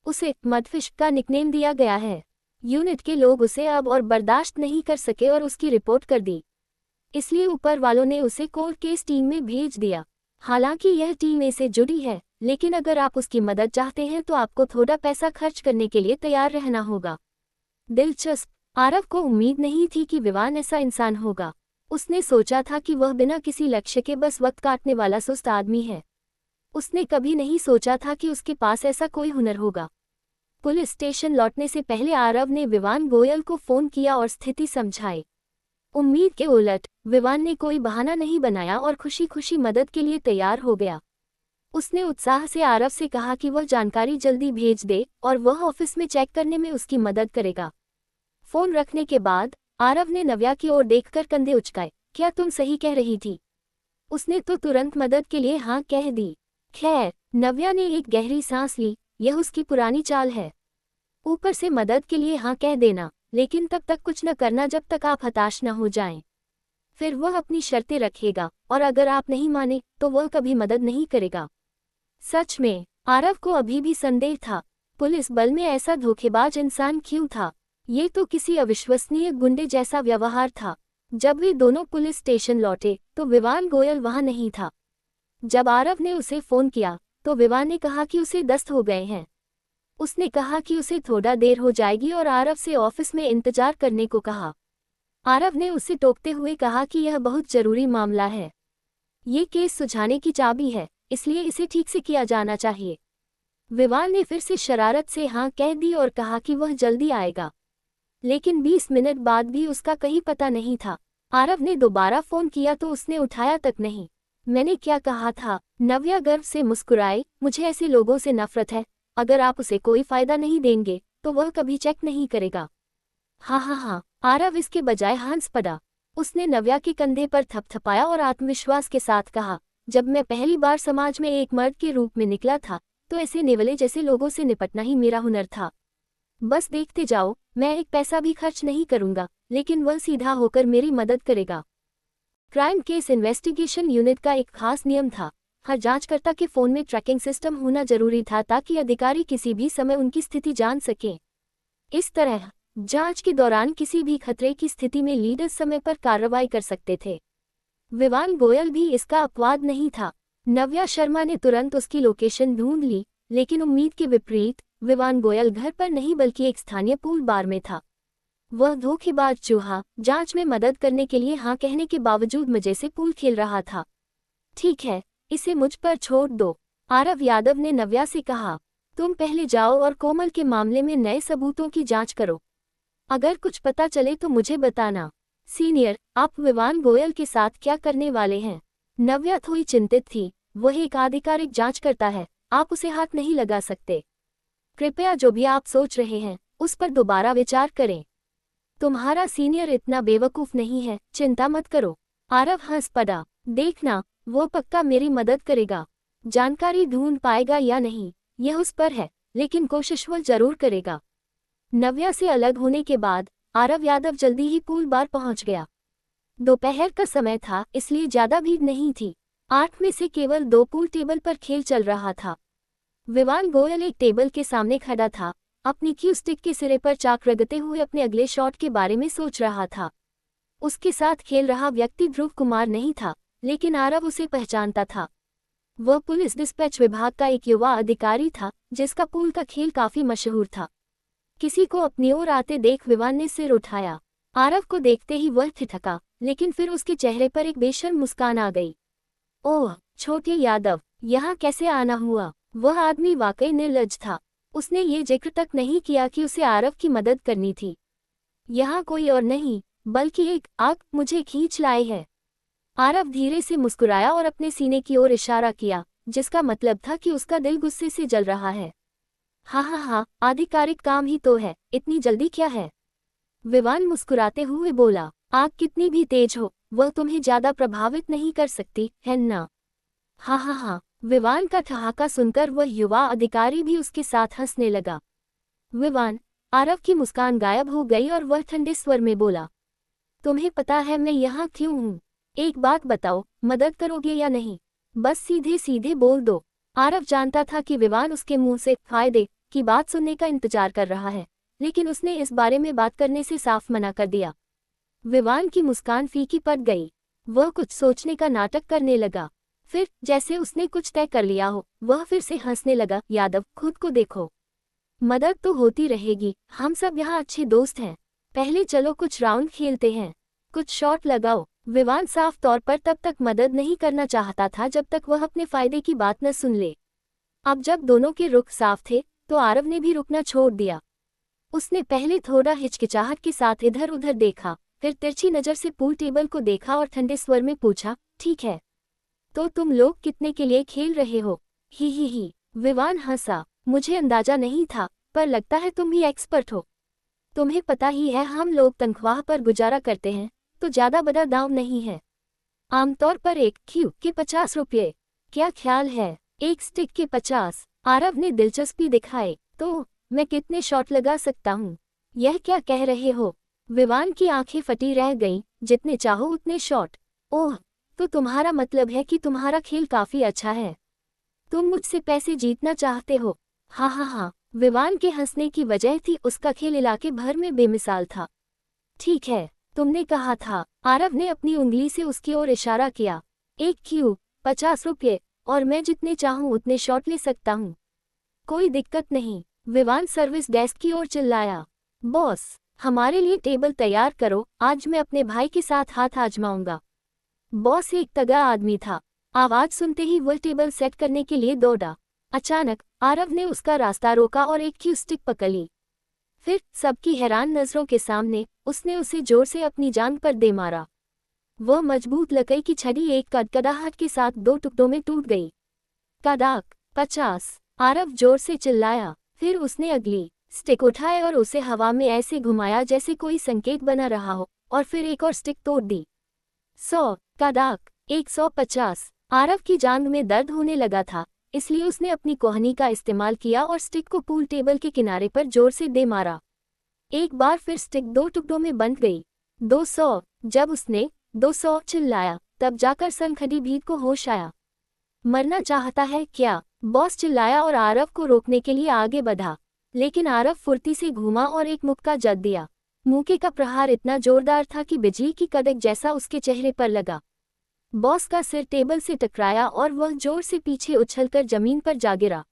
उसे मदफिश का निकनेम दिया गया है। यूनिट के लोग उसे अब और बर्दाश्त नहीं कर सके और उसकी रिपोर्ट कर दी। इसलिए ऊपर वालों ने उसे कोर्ट केस टीम में भेज दिया। हालांकि यह टीम ए से जुड़ी है, लेकिन अगर आप उसकी मदद चाहते हैं तो आपको थोड़ा पैसा खर्च करने के लिए तैयार रहना होगा। दिलचस्प। आरव को उम्मीद नहीं थी कि विवान ऐसा इंसान होगा। उसने सोचा था कि वह बिना किसी लक्ष्य के बस वक्त काटने वाला सुस्त आदमी है। उसने कभी नहीं सोचा था कि उसके पास ऐसा कोई हुनर होगा। पुलिस स्टेशन लौटने से पहले आरव ने विवान गोयल को फोन किया और स्थिति समझाई। उम्मीद के उलट विवान ने कोई बहाना नहीं बनाया और खुशी खुशी मदद के लिए तैयार हो गया। उसने उत्साह से आरव से कहा कि वह जानकारी जल्दी भेज दे और वह ऑफिस में चेक करने में उसकी मदद करेगा। फोन रखने के बाद आरव ने नव्या की ओर देखकर कंधे उचकाए। क्या तुम सही कह रही थी? उसने तो तुरंत मदद के लिए हाँ कह दी। खैर, नव्या ने एक गहरी सांस ली। यह उसकी पुरानी चाल है, ऊपर से मदद के लिए हाँ कह देना, लेकिन तब तक कुछ न करना जब तक आप हताश न हो जाएं। फिर वह अपनी शर्तें रखेगा और अगर आप नहीं माने तो वह कभी मदद नहीं करेगा। सच में, आरव को अभी भी संदेह था, पुलिस बल में ऐसा धोखेबाज इंसान क्यों था? ये तो किसी अविश्वसनीय गुंडे जैसा व्यवहार था। जब वे दोनों पुलिस स्टेशन लौटे तो विवान गोयल वहां नहीं था। जब आरव ने उसे फोन किया तो विवान ने कहा कि उसे दस्त हो गए हैं। उसने कहा कि उसे थोड़ा देर हो जाएगी और आरव से ऑफिस में इंतजार करने को कहा। आरव ने उसे टोकते हुए कहा कि यह बहुत जरूरी मामला है। ये केस सुलझाने की चाबी है, इसलिए इसे ठीक से किया जाना चाहिए। विवान ने फिर से शरारत से हाँ कह दी और कहा कि वह जल्दी आएगा, लेकिन 20 मिनट बाद भी उसका कहीं पता नहीं था। आरव ने दोबारा फोन किया तो उसने उठाया तक नहीं। मैंने क्या कहा था? नव्या गर्व से मुस्कुराए। मुझे ऐसे लोगों से नफरत है। अगर आप उसे कोई फायदा नहीं देंगे तो वह कभी चेक नहीं करेगा। हाँ हाँ हाँ, आरव इसके बजाय हंस पड़ा। उसने नव्या के कंधे पर थपथपाया और आत्मविश्वास के साथ कहा, जब मैं पहली बार समाज में एक मर्द के रूप में निकला था तो ऐसे नेवले जैसे लोगों से निपटना ही मेरा हुनर था। बस देखते जाओ, मैं एक पैसा भी खर्च नहीं करूंगा, लेकिन वह सीधा होकर मेरी मदद करेगा। क्राइम केस इन्वेस्टिगेशन यूनिट का एक खास नियम था, हर जांचकर्ता के फोन में ट्रैकिंग सिस्टम होना जरूरी था ताकि अधिकारी किसी भी समय उनकी स्थिति जान सकें। इस तरह जांच के दौरान किसी भी खतरे की स्थिति में लीडर समय पर कार्रवाई कर सकते थे। विवान गोयल भी इसका अपवाद नहीं था। नव्या शर्मा ने तुरंत उसकी लोकेशन ढूंढ ली, लेकिन उम्मीद के विपरीत विवान गोयल घर पर नहीं बल्कि एक स्थानीय पूल बार में था। वह धोखेबाज चूहा जांच में मदद करने के लिए हाँ कहने के बावजूद मजे से पूल खेल रहा था। ठीक है, इसे मुझ पर छोड़ दो, आरव यादव ने नव्या से कहा। तुम पहले जाओ और कोमल के मामले में नए सबूतों की जांच करो। अगर कुछ पता चले तो मुझे बताना। सीनियर, आप विवान गोयल के साथ क्या करने वाले हैं? नव्या थोड़ी चिंतित थी। वह एक आधिकारिक जांच करता है, आप उसे हाथ नहीं लगा सकते। कृपया जो भी आप सोच रहे हैं उस पर दोबारा विचार करें। तुम्हारा सीनियर इतना बेवकूफ नहीं है, चिंता मत करो। आरव हंस पड़ा। देखना, वो पक्का मेरी मदद करेगा। जानकारी ढूंढ पाएगा या नहीं, यह उस पर है, लेकिन कोशिश वो जरूर करेगा। नव्या से अलग होने के बाद आरव यादव जल्दी ही पूल बार पहुंच गया। दोपहर का समय था, इसलिए ज्यादा भीड़ नहीं थी। 8 में से केवल 2 पूल टेबल पर खेल चल रहा था। विवान गोयल एक टेबल के सामने खड़ा था, अपनी क्यू स्टिक के सिरे पर चाक रगड़ते हुए अपने अगले शॉट के बारे में सोच रहा था। उसके साथ खेल रहा व्यक्ति ध्रुव कुमार नहीं था, लेकिन आरव उसे पहचानता था। वह पुलिस डिस्पैच विभाग का एक युवा अधिकारी था, जिसका पूल का खेल काफी मशहूर था। किसी को अपनी ओर आते देख विवान ने सिर उठाया। आरव को देखते ही वह ठिठका, लेकिन फिर उसके चेहरे पर एक बेशर्म मुस्कान आ गई। ओह, छोटे यादव, यहाँ कैसे आना हुआ? वह आदमी वाकई निर्लज्ज था। उसने ये जिक्र तक नहीं किया कि उसे आरव की मदद करनी थी। यहाँ कोई और नहीं, बल्कि एक आग मुझे खींच लाए है। आरव धीरे से मुस्कुराया और अपने सीने की ओर इशारा किया, जिसका मतलब था कि उसका दिल गुस्से से जल रहा है। हाँ, आधिकारिक काम ही तो है, इतनी जल्दी क्या है? विवान मुस्कुराते हुए बोला, आग कितनी भी तेज हो, वह तुम्हें ज्यादा प्रभावित नहीं कर सकती, है ना? हाँ। विवान का ठहाका सुनकर वह युवा अधिकारी भी उसके साथ हंसने लगा। विवान, आरव की मुस्कान गायब हो गई और वह ठंडे स्वर में बोला, तुम्हें पता है मैं यहाँ क्यों हूँ? एक बात बताओ, मदद करोगे या नहीं? बस सीधे सीधे बोल दो। आरव जानता था कि विवान उसके मुंह से फायदे की बात सुनने का इंतजार कर रहा है, लेकिन उसने इस बारे में बात करने से साफ मना कर दिया। विवान की मुस्कान फीकी पड़ गई। वह कुछ सोचने का नाटक करने लगा। फिर जैसे उसने कुछ तय कर लिया हो, वह फिर से हंसने लगा। यादव, खुद को देखो, मदद तो होती रहेगी, हम सब यहाँ अच्छे दोस्त हैं। पहले चलो कुछ राउंड खेलते हैं, कुछ शॉट लगाओ। विवान साफ तौर पर तब तक मदद नहीं करना चाहता था जब तक वह अपने फायदे की बात न सुन ले। अब जब दोनों के रुख साफ थे तो आरव ने भी रुकना छोड़ दिया। उसने पहले थोड़ा हिचकिचाहट के साथ इधर उधर देखा, फिर तिरछी नजर से पूल टेबल को देखा और ठंडे स्वर में पूछा, ठीक है, तो तुम लोग कितने के लिए खेल रहे हो? ही। विवान हंसा, मुझे अंदाजा नहीं था, पर लगता है तुम ही एक्सपर्ट हो। तुम्हें पता ही है हम लोग तनख्वाह पर गुजारा करते हैं, तो ज्यादा बड़ा दाम नहीं है। आमतौर पर एक क्यू के 50 रुपये। क्या ख्याल है? एक स्टिक के 50। आरव ने दिलचस्पी दिखाई। तो मैं कितने शॉट लगा सकता हूँ? यह क्या कह रहे हो? विवान की आंखें फटी रह गईं, जितने चाहो उतने शॉट। ओह, तो तुम्हारा मतलब है कि तुम्हारा खेल काफी अच्छा है। तुम मुझसे पैसे जीतना चाहते हो? हाँ। विवान के हंसने की वजह थी उसका खेल इलाके भर में बेमिसाल था। ठीक है, तुमने कहा था। आरव ने अपनी उंगली से उसकी ओर इशारा किया। एक क्यू, 50 रुपये, और मैं जितने चाहूँ उतने शॉट ले सकता हूँ। कोई दिक्कत नहीं। विवान सर्विस डेस्क की ओर चिल्लाया। बॉस, हमारे लिए टेबल तैयार करो, आज मैं अपने भाई के साथ हाथ आजमाऊंगा। बॉस एक तगड़ा आदमी था। आवाज सुनते ही वह टेबल सेट करने के लिए दौड़ा। अचानक आरव ने उसका रास्ता रोका और एक क्यू स्टिक पकड़ ली। फिर सबकी हैरान नजरों के सामने उसने उसे जोर से अपनी जांघ पर दे मारा। वह मजबूत लकड़ी की छड़ी एक कड़कड़ाहट के साथ 2 टुकड़ों में टूट गई। कड़ाक, 50। आरव जोर से चिल्लाया। फिर उसने अगली स्टिक उठाए और उसे हवा में ऐसे घुमाया जैसे कोई संकेत बना रहा हो, और फिर एक और स्टिक तोड़ दी। 100। कड़ाक, 150। आरव की जांघ में दर्द होने लगा था, इसलिए उसने अपनी कोहनी का इस्तेमाल किया और स्टिक को पूल टेबल के किनारे पर जोर से दे मारा। एक बार फिर स्टिक 2 टुकड़ों में बंट गई। 200। जब उसने 200 चिल्लाया, तब जाकर सनखड़ी भीड़ को होश आया। मरना चाहता है क्या? बॉस चिल्लाया और आरव को रोकने के लिए आगे बढ़ा, लेकिन आरव फुर्ती से घूमा और एक मुक्का जड़ दिया। मुक्के का प्रहार इतना जोरदार था कि बिजली की कड़क जैसा उसके चेहरे पर लगा। बॉस का सिर टेबल से टकराया और वह जोर से पीछे उछलकर जमीन पर जा गिरा।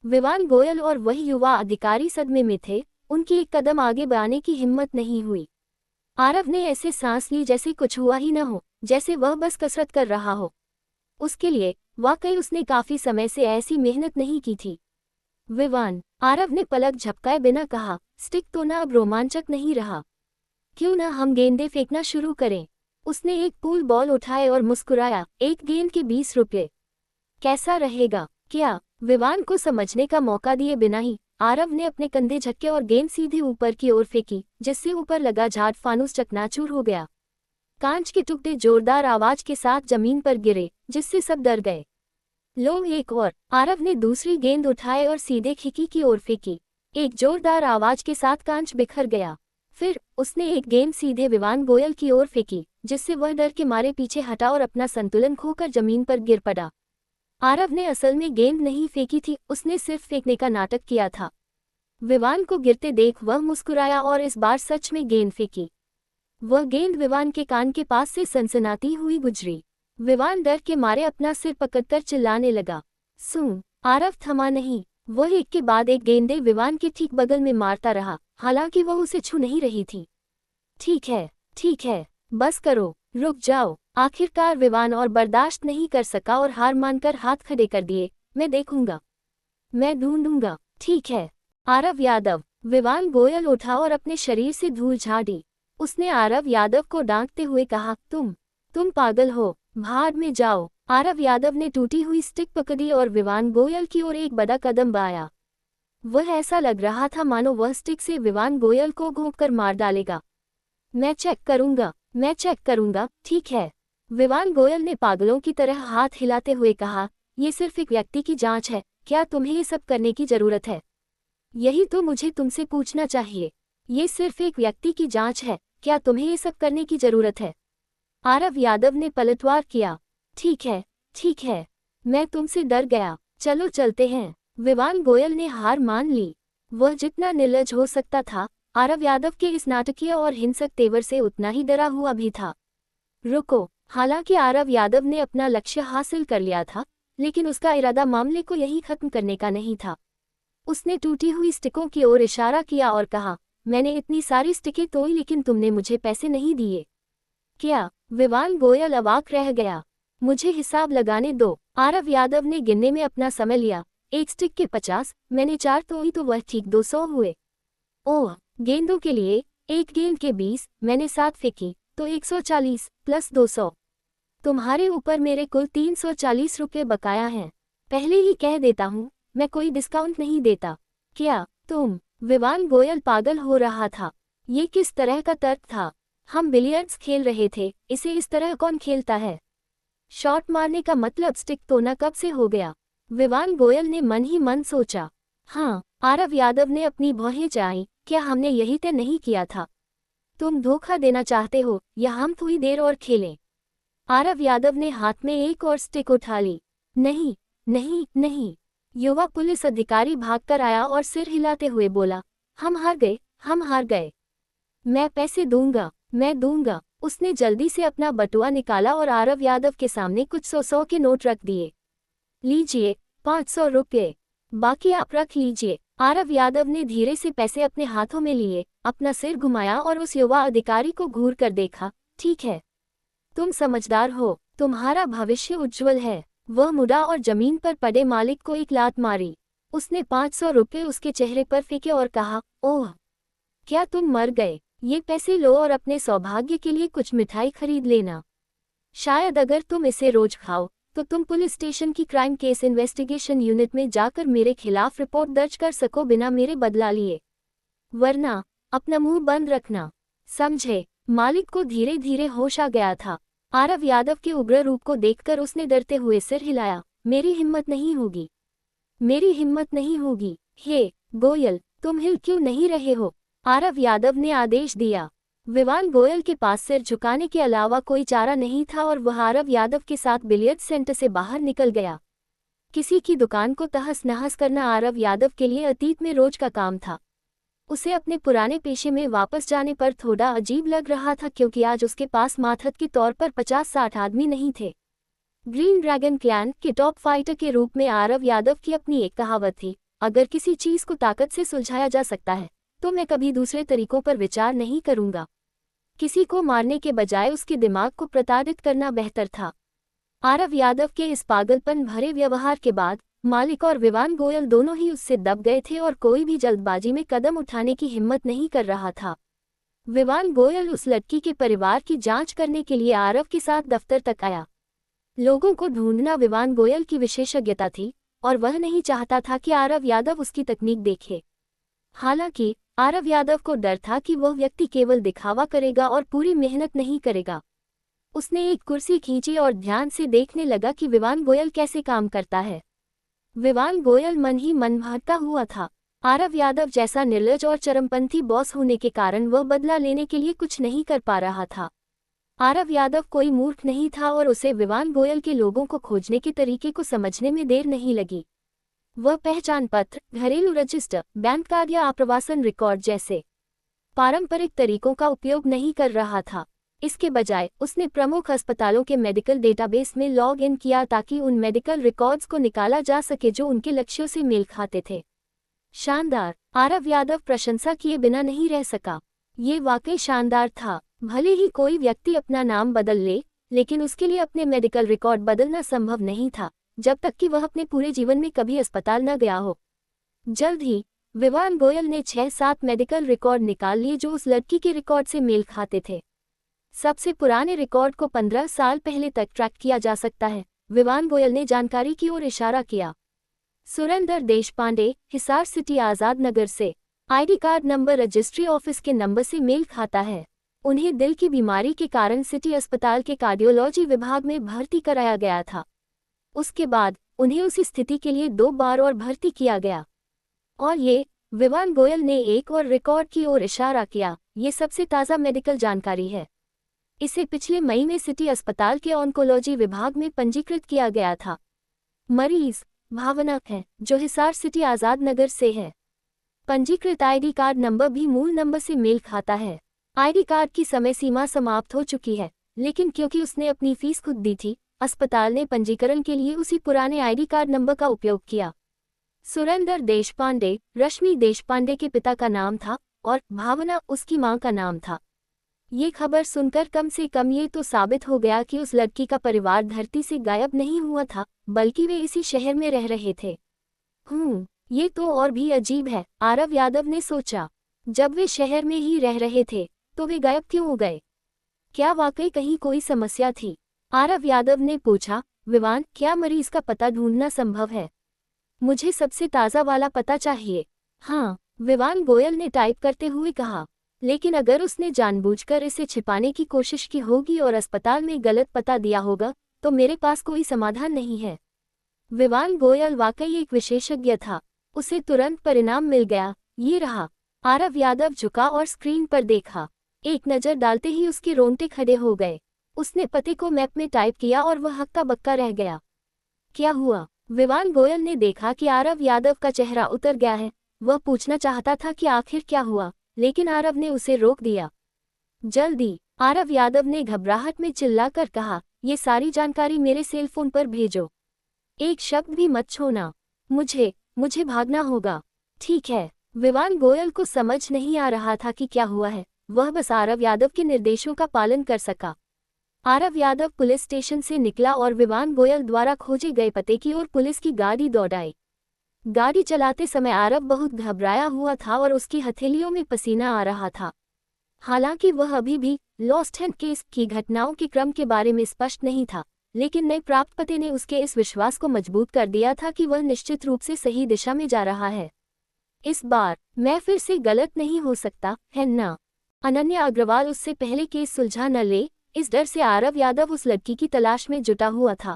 विवान गोयल और वही युवा अधिकारी सदमे में थे, उनकी एक कदम आगे बढ़ाने की हिम्मत नहीं हुई। आरव ने ऐसे सांस ली जैसे कुछ हुआ ही न हो, जैसे वह बस कसरत कर रहा हो। उसके लिए वाकई उसने काफी समय से ऐसी मेहनत नहीं की थी। विवान, आरव ने पलक झपकाए बिना कहा, स्टिक तो ना अब रोमांचक नहीं रहा। क्यों ना हम गेंदें फेंकना शुरू करें। उसने एक पूल बॉल उठाए और मुस्कुराया, एक गेंद के 20 रुपये। कैसा रहेगा क्या? विवान को समझने का मौका दिए बिना ही आरव ने अपने कंधे झटके और गेंद सीधे ऊपर की ओर फेंकी, जिससे ऊपर लगा झाड़ फानुस चकनाचूर हो गया। कांच के टुकड़े जोरदार आवाज के साथ जमीन पर गिरे, जिससे सब डर गए। लो एक और। आरव ने दूसरी गेंद उठाए और सीधे खिड़की की ओर फेंकी। एक जोरदार आवाज के साथ कांच बिखर गया। फिर उसने एक गेंद सीधे विवान गोयल की ओर फेंकी, जिससे वह डर के मारे पीछे हटा और अपना संतुलन खोकर जमीन पर गिर पड़ा। आरव ने असल में गेंद नहीं फेंकी थी, उसने सिर्फ फेंकने का नाटक किया था। विवान को गिरते देख वह मुस्कुराया और इस बार सच में गेंद फेंकी। वह गेंद विवान के कान के पास से सनसनाती हुई गुजरी। विवान डर के मारे अपना सिर पकड़कर चिल्लाने लगा। सुन। आरव थमा नहीं। वह एक के बाद एक गेंदें विवान के ठीक बगल में मारता रहा, हालांकि वह उसे छू नहीं रही थी। ठीक है, बस करो, रुक जाओ। आखिरकार विवान और बर्दाश्त नहीं कर सका और हार मानकर हाथ खड़े कर दिए। मैं देखूंगा, मैं ढूंढूंगा। ठीक है। आरव यादव। विवान गोयल उठा और अपने शरीर से धूल झाड़ी। उसने आरव यादव को डांटते हुए कहा, तुम पागल हो, भाड़ में जाओ। आरव यादव ने टूटी हुई स्टिक पकड़ी और विवान गोयल की ओर एक बड़ा कदम बढ़ाया। वह ऐसा लग रहा था मानो वह स्टिक से विवान गोयल को घोंपकर मार डालेगा। मैं चेक करूंगा, ठीक है। विवान गोयल ने पागलों की तरह हाथ हिलाते हुए कहा, यह सिर्फ एक व्यक्ति की जांच है, क्या तुम्हें ये सब करने की जरूरत है? यही तो मुझे तुमसे पूछना चाहिए। ये सिर्फ एक व्यक्ति की जांच है, क्या तुम्हें ये सब करने की जरूरत है? आरव यादव ने पलटवार किया। ठीक है, मैं तुमसे डर गया, चलो चलते हैं। विवान गोयल ने हार मान ली। वह जितना निर्लज हो सकता था, आरव यादव के इस नाटकीय और हिंसक तेवर से उतना ही डरा हुआ भी था। रुको। हालांकि आरव यादव ने अपना लक्ष्य हासिल कर लिया था, लेकिन उसका इरादा मामले को यही खत्म करने का नहीं था। उसने टूटी हुई स्टिकों की ओर इशारा किया और कहा, मैंने इतनी सारी स्टिकें तोड़ी लेकिन तुमने मुझे पैसे नहीं दिए। क्या? विवान गोयल अवाक रह गया। मुझे हिसाब लगाने दो। आरव यादव ने गिनने में अपना समय लिया। एक स्टिक के 50, मैंने 4 तोड़ी तो वह ठीक 200 हुए। ओह, गेंदों के लिए, एक गेंद के 20, मैंने 7 फेंकी, तो 140 प्लस 200। तुम्हारे ऊपर मेरे कुल 340 रुपये बकाया हैं। पहले ही कह देता हूँ, मैं कोई डिस्काउंट नहीं देता। क्या तुम? विवान गोयल पागल हो रहा था। ये किस तरह का तर्क था? हम बिलियर्ड्स खेल रहे थे, इसे इस तरह कौन खेलता है? शॉट मारने का मतलब स्टिक तोड़ना कब से हो गया? विवान गोयल ने मन ही मन सोचा। हाँ, आरव यादव ने अपनी भौहें चाही, क्या हमने यही तय नहीं किया था? तुम धोखा देना चाहते हो या हम थोड़ी देर और खेलें? आरव यादव ने हाथ में एक और स्टिक उठा ली। नहीं। युवा पुलिस अधिकारी भागकर आया और सिर हिलाते हुए बोला, हम हार गए। मैं पैसे दूंगा, मैं दूंगा। उसने जल्दी से अपना बटुआ निकाला और आरव यादव के सामने कुछ 100 के नोट रख दिए। लीजिए, 500 रुपये, बाकी आप रख लीजिए। आरव यादव ने धीरे से पैसे अपने हाथों में लिए, अपना सिर घुमाया और उस युवा अधिकारी को घूर कर देखा। ठीक है, तुम समझदार हो, तुम्हारा भविष्य उज्जवल है। वह मुड़ा और जमीन पर पड़े मालिक को एक लात मारी। उसने 500 रुपये उसके चेहरे पर फेंके और कहा, ओह, क्या तुम मर गए? ये पैसे लो और अपने सौभाग्य के लिए कुछ मिठाई खरीद लेना। शायद अगर तुम इसे रोज खाओ तो तुम पुलिस स्टेशन की क्राइम केस इन्वेस्टिगेशन यूनिट में जाकर मेरे खिलाफ रिपोर्ट दर्ज कर सको बिना मेरे बदला लिए। वरना अपना मुंह बंद रखना, समझे? मालिक को धीरे धीरे होश आ गया था। आरव यादव के उग्र रूप को देखकर उसने डरते हुए सिर हिलाया। मेरी हिम्मत नहीं होगी। हे गोयल, तुम हिल क्यों नहीं रहे हो? आरव यादव ने आदेश दिया। विवान गोयल के पास सिर झुकाने के अलावा कोई चारा नहीं था और वह आरव यादव के साथ बिलियर्ड सेंटर से बाहर निकल गया। किसी की दुकान को तहस नहस करना आरव यादव के लिए अतीत में रोज का काम था। उसे अपने पुराने पेशे में वापस जाने पर थोड़ा अजीब लग रहा था, क्योंकि आज उसके पास मातहत के तौर पर 50-60 आदमी नहीं थे। ग्रीन ड्रैगन क्लैन के टॉप फाइटर के रूप में आरव यादव की अपनी एक कहावत थी, अगर किसी चीज को ताकत से सुलझाया जा सकता है तो मैं कभी दूसरे तरीकों पर विचार नहीं करूंगा। किसी को मारने के बजाय उसके दिमाग को प्रताड़ित करना बेहतर था। आरव यादव के इस पागलपन भरे व्यवहार के बाद मालिक और विवान गोयल दोनों ही उससे दब गए थे और कोई भी जल्दबाजी में कदम उठाने की हिम्मत नहीं कर रहा था। विवान गोयल उस लड़की के परिवार की जांच करने के लिए आरव के साथ दफ्तर तक आया। लोगों को ढूंढना विवान गोयल की विशेषज्ञता थी और वह नहीं चाहता था कि आरव यादव उसकी तकनीक देखे। हालांकि आरव यादव को डर था कि वह व्यक्ति केवल दिखावा करेगा और पूरी मेहनत नहीं करेगा। उसने एक कुर्सी खींची और ध्यान से देखने लगा कि विवान गोयल कैसे काम करता है। विवान गोयल मन ही मन भागता हुआ था। आरव यादव जैसा निर्लज और चरमपंथी बॉस होने के कारण वह बदला लेने के लिए कुछ नहीं कर पा रहा था। आरव यादव कोई मूर्ख नहीं था और उसे विवान गोयल के लोगों को खोजने के तरीके को समझने में देर नहीं लगी। वह पहचान पत्र, घरेलू रजिस्टर, बैंक कार्ड या आप्रवासन रिकॉर्ड जैसे पारंपरिक तरीकों का उपयोग नहीं कर रहा था। इसके बजाय उसने प्रमुख अस्पतालों के मेडिकल डेटाबेस में लॉग इन किया ताकि उन मेडिकल रिकॉर्ड्स को निकाला जा सके जो उनके लक्ष्यों से मेल खाते थे। शानदार! आरव यादव प्रशंसा किए बिना नहीं रह सका। ये वाकई शानदार था। भले ही कोई व्यक्ति अपना नाम बदल ले, लेकिन उसके लिए अपने मेडिकल रिकॉर्ड बदलना संभव नहीं था जब तक कि वह अपने पूरे जीवन में कभी अस्पताल न गया हो। जल्द ही विवान गोयल ने 6-7 मेडिकल रिकॉर्ड निकाल लिए जो उस लड़की के रिकॉर्ड से मेल खाते थे। सबसे पुराने रिकॉर्ड को 15 साल पहले तक ट्रैक किया जा सकता है। विवान गोयल ने जानकारी की ओर इशारा किया। सुरेंद्र देशपांडे, हिसार सिटी, आजाद नगर से। ID card number registry office के नंबर से मेल खाता है। उन्हें दिल की बीमारी के कारण सिटी अस्पताल के कार्डियोलॉजी विभाग में भर्ती कराया गया था। उसके बाद उन्हें उसी स्थिति के लिए 2 बार और भर्ती किया गया। और ये, विवान गोयल ने एक और रिकॉर्ड की ओर इशारा किया, ये सबसे ताज़ा मेडिकल जानकारी है। इसे पिछले मई में सिटी अस्पताल के ऑन्कोलॉजी विभाग में पंजीकृत किया गया था। मरीज भावना है, जो हिसार सिटी आजाद नगर से है। पंजीकृत आईडी कार्ड नंबर भी मूल नंबर से मेल खाता है। आईडी कार्ड की समय सीमा समाप्त हो चुकी है, लेकिन क्योंकि उसने अपनी फीस खुद दी थी, अस्पताल ने पंजीकरण के लिए उसी पुराने आईडी कार्ड नंबर का उपयोग किया। सुरेंद्र देशपांडे रश्मि देशपांडे के पिता का नाम था और भावना उसकी मां का नाम था। ये खबर सुनकर कम से कम ये तो साबित हो गया कि उस लड़की का परिवार धरती से गायब नहीं हुआ था, बल्कि वे इसी शहर में रह रहे थे। ये तो और भी अजीब है, आरव यादव ने सोचा। जब वे शहर में ही रह रहे थे तो वे गायब क्यों हो गए? क्या वाकई कहीं कोई समस्या थी? आरव यादव ने पूछा। विवान, क्या मरीज का पता ढूंढना संभव है? मुझे सबसे ताज़ा वाला पता चाहिए। हाँ, विवान गोयल ने टाइप करते हुए कहा। लेकिन अगर उसने जानबूझकर इसे छिपाने की कोशिश की होगी और अस्पताल में गलत पता दिया होगा, तो मेरे पास कोई समाधान नहीं है। विवान गोयल वाकई एक विशेषज्ञ था। उसे तुरंत परिणाम मिल गया। ये रहा। आरव यादव झुका और स्क्रीन पर देखा। एक नज़र डालते ही उसके रोंगटे खड़े हो गए। उसने पते को मैप में टाइप किया और वह हक्का बक्का रह गया। क्या हुआ? विवान गोयल ने देखा कि आरव यादव का चेहरा उतर गया है। वह पूछना चाहता था कि आखिर क्या हुआ, लेकिन आरव ने उसे रोक दिया। जल्दी! आरव यादव ने घबराहट में चिल्लाकर कहा, ये सारी जानकारी मेरे सेल फोन पर भेजो। एक शब्द भी मत छोड़ना। मुझे भागना होगा। ठीक है। विवान गोयल को समझ नहीं आ रहा था कि क्या हुआ है। वह बस आरव यादव के निर्देशों का पालन कर सका। आरव यादव पुलिस स्टेशन से निकला और विवान गोयल द्वारा खोजे गए पते की ओर पुलिस की गाड़ी दौड़ाई। गाड़ी चलाते समय आरव बहुत घबराया हुआ था और उसकी हथेलियों में पसीना आ रहा था। हालांकि वह अभी भी लॉस्ट हैंड केस की घटनाओं के क्रम के बारे में स्पष्ट नहीं था, लेकिन नए प्राप्त पते ने उसके इस विश्वास को मजबूत कर दिया था कि वह निश्चित रूप से सही दिशा में जा रहा है। इस बार मैं फिर से गलत नहीं हो सकता, है ना? अनन्या अग्रवाल उससे पहले केस सुलझा न ले, इस डर से आरव यादव उस लड़की की तलाश में जुटा हुआ था।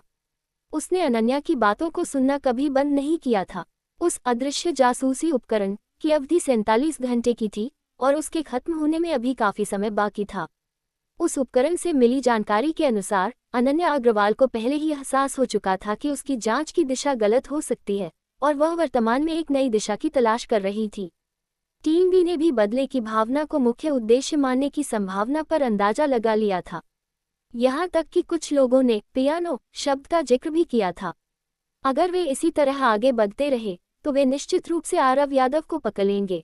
उसने अनन्या की बातों को सुनना कभी बंद नहीं किया था। उस अदृश्य जासूसी उपकरण की अवधि 47 घंटे की थी और उसके खत्म होने में अभी काफी समय बाकी था। उस उपकरण से मिली जानकारी के अनुसार अनन्या अग्रवाल को पहले ही एहसास हो चुका था कि उसकी जांच की दिशा गलत हो सकती है और वह वर्तमान में एक नई दिशा की तलाश कर रही थी। टीम बी ने भी बदले की भावना को मुख्य उद्देश्य मानने की संभावना पर अंदाजा लगा लिया था। यहाँ तक कि कुछ लोगों ने पियानो शब्द का जिक्र भी किया था। अगर वे इसी तरह आगे बढ़ते रहे तो वे निश्चित रूप से आरव यादव को पकड़ लेंगे।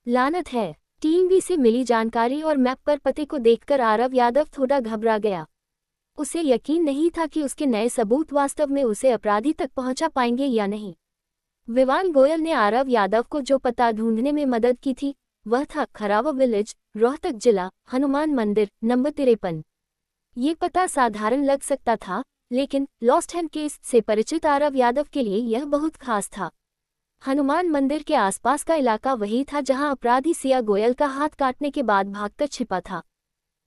लानत है। टीम बी से मिली जानकारी और मैप पर पते को देखकर आरव यादव थोड़ा घबरा गया। उसे यकीन नहीं था कि उसके नए सबूत वास्तव में उसे अपराधी तक पहुंचा पाएंगे या नहीं। विवान गोयल ने आरव यादव को जो पता ढूंढने में मदद की थी वह था खरावा विलेज, रोहतक जिला, हनुमान मंदिर, नंबर 53। ये पता साधारण लग सकता था, लेकिन लॉस्ट हैंड केस से परिचित आरव यादव के लिए यह बहुत खास था। हनुमान मंदिर के आसपास का इलाका वही था जहां अपराधी सिया गोयल का हाथ काटने के बाद भागकर छिपा था।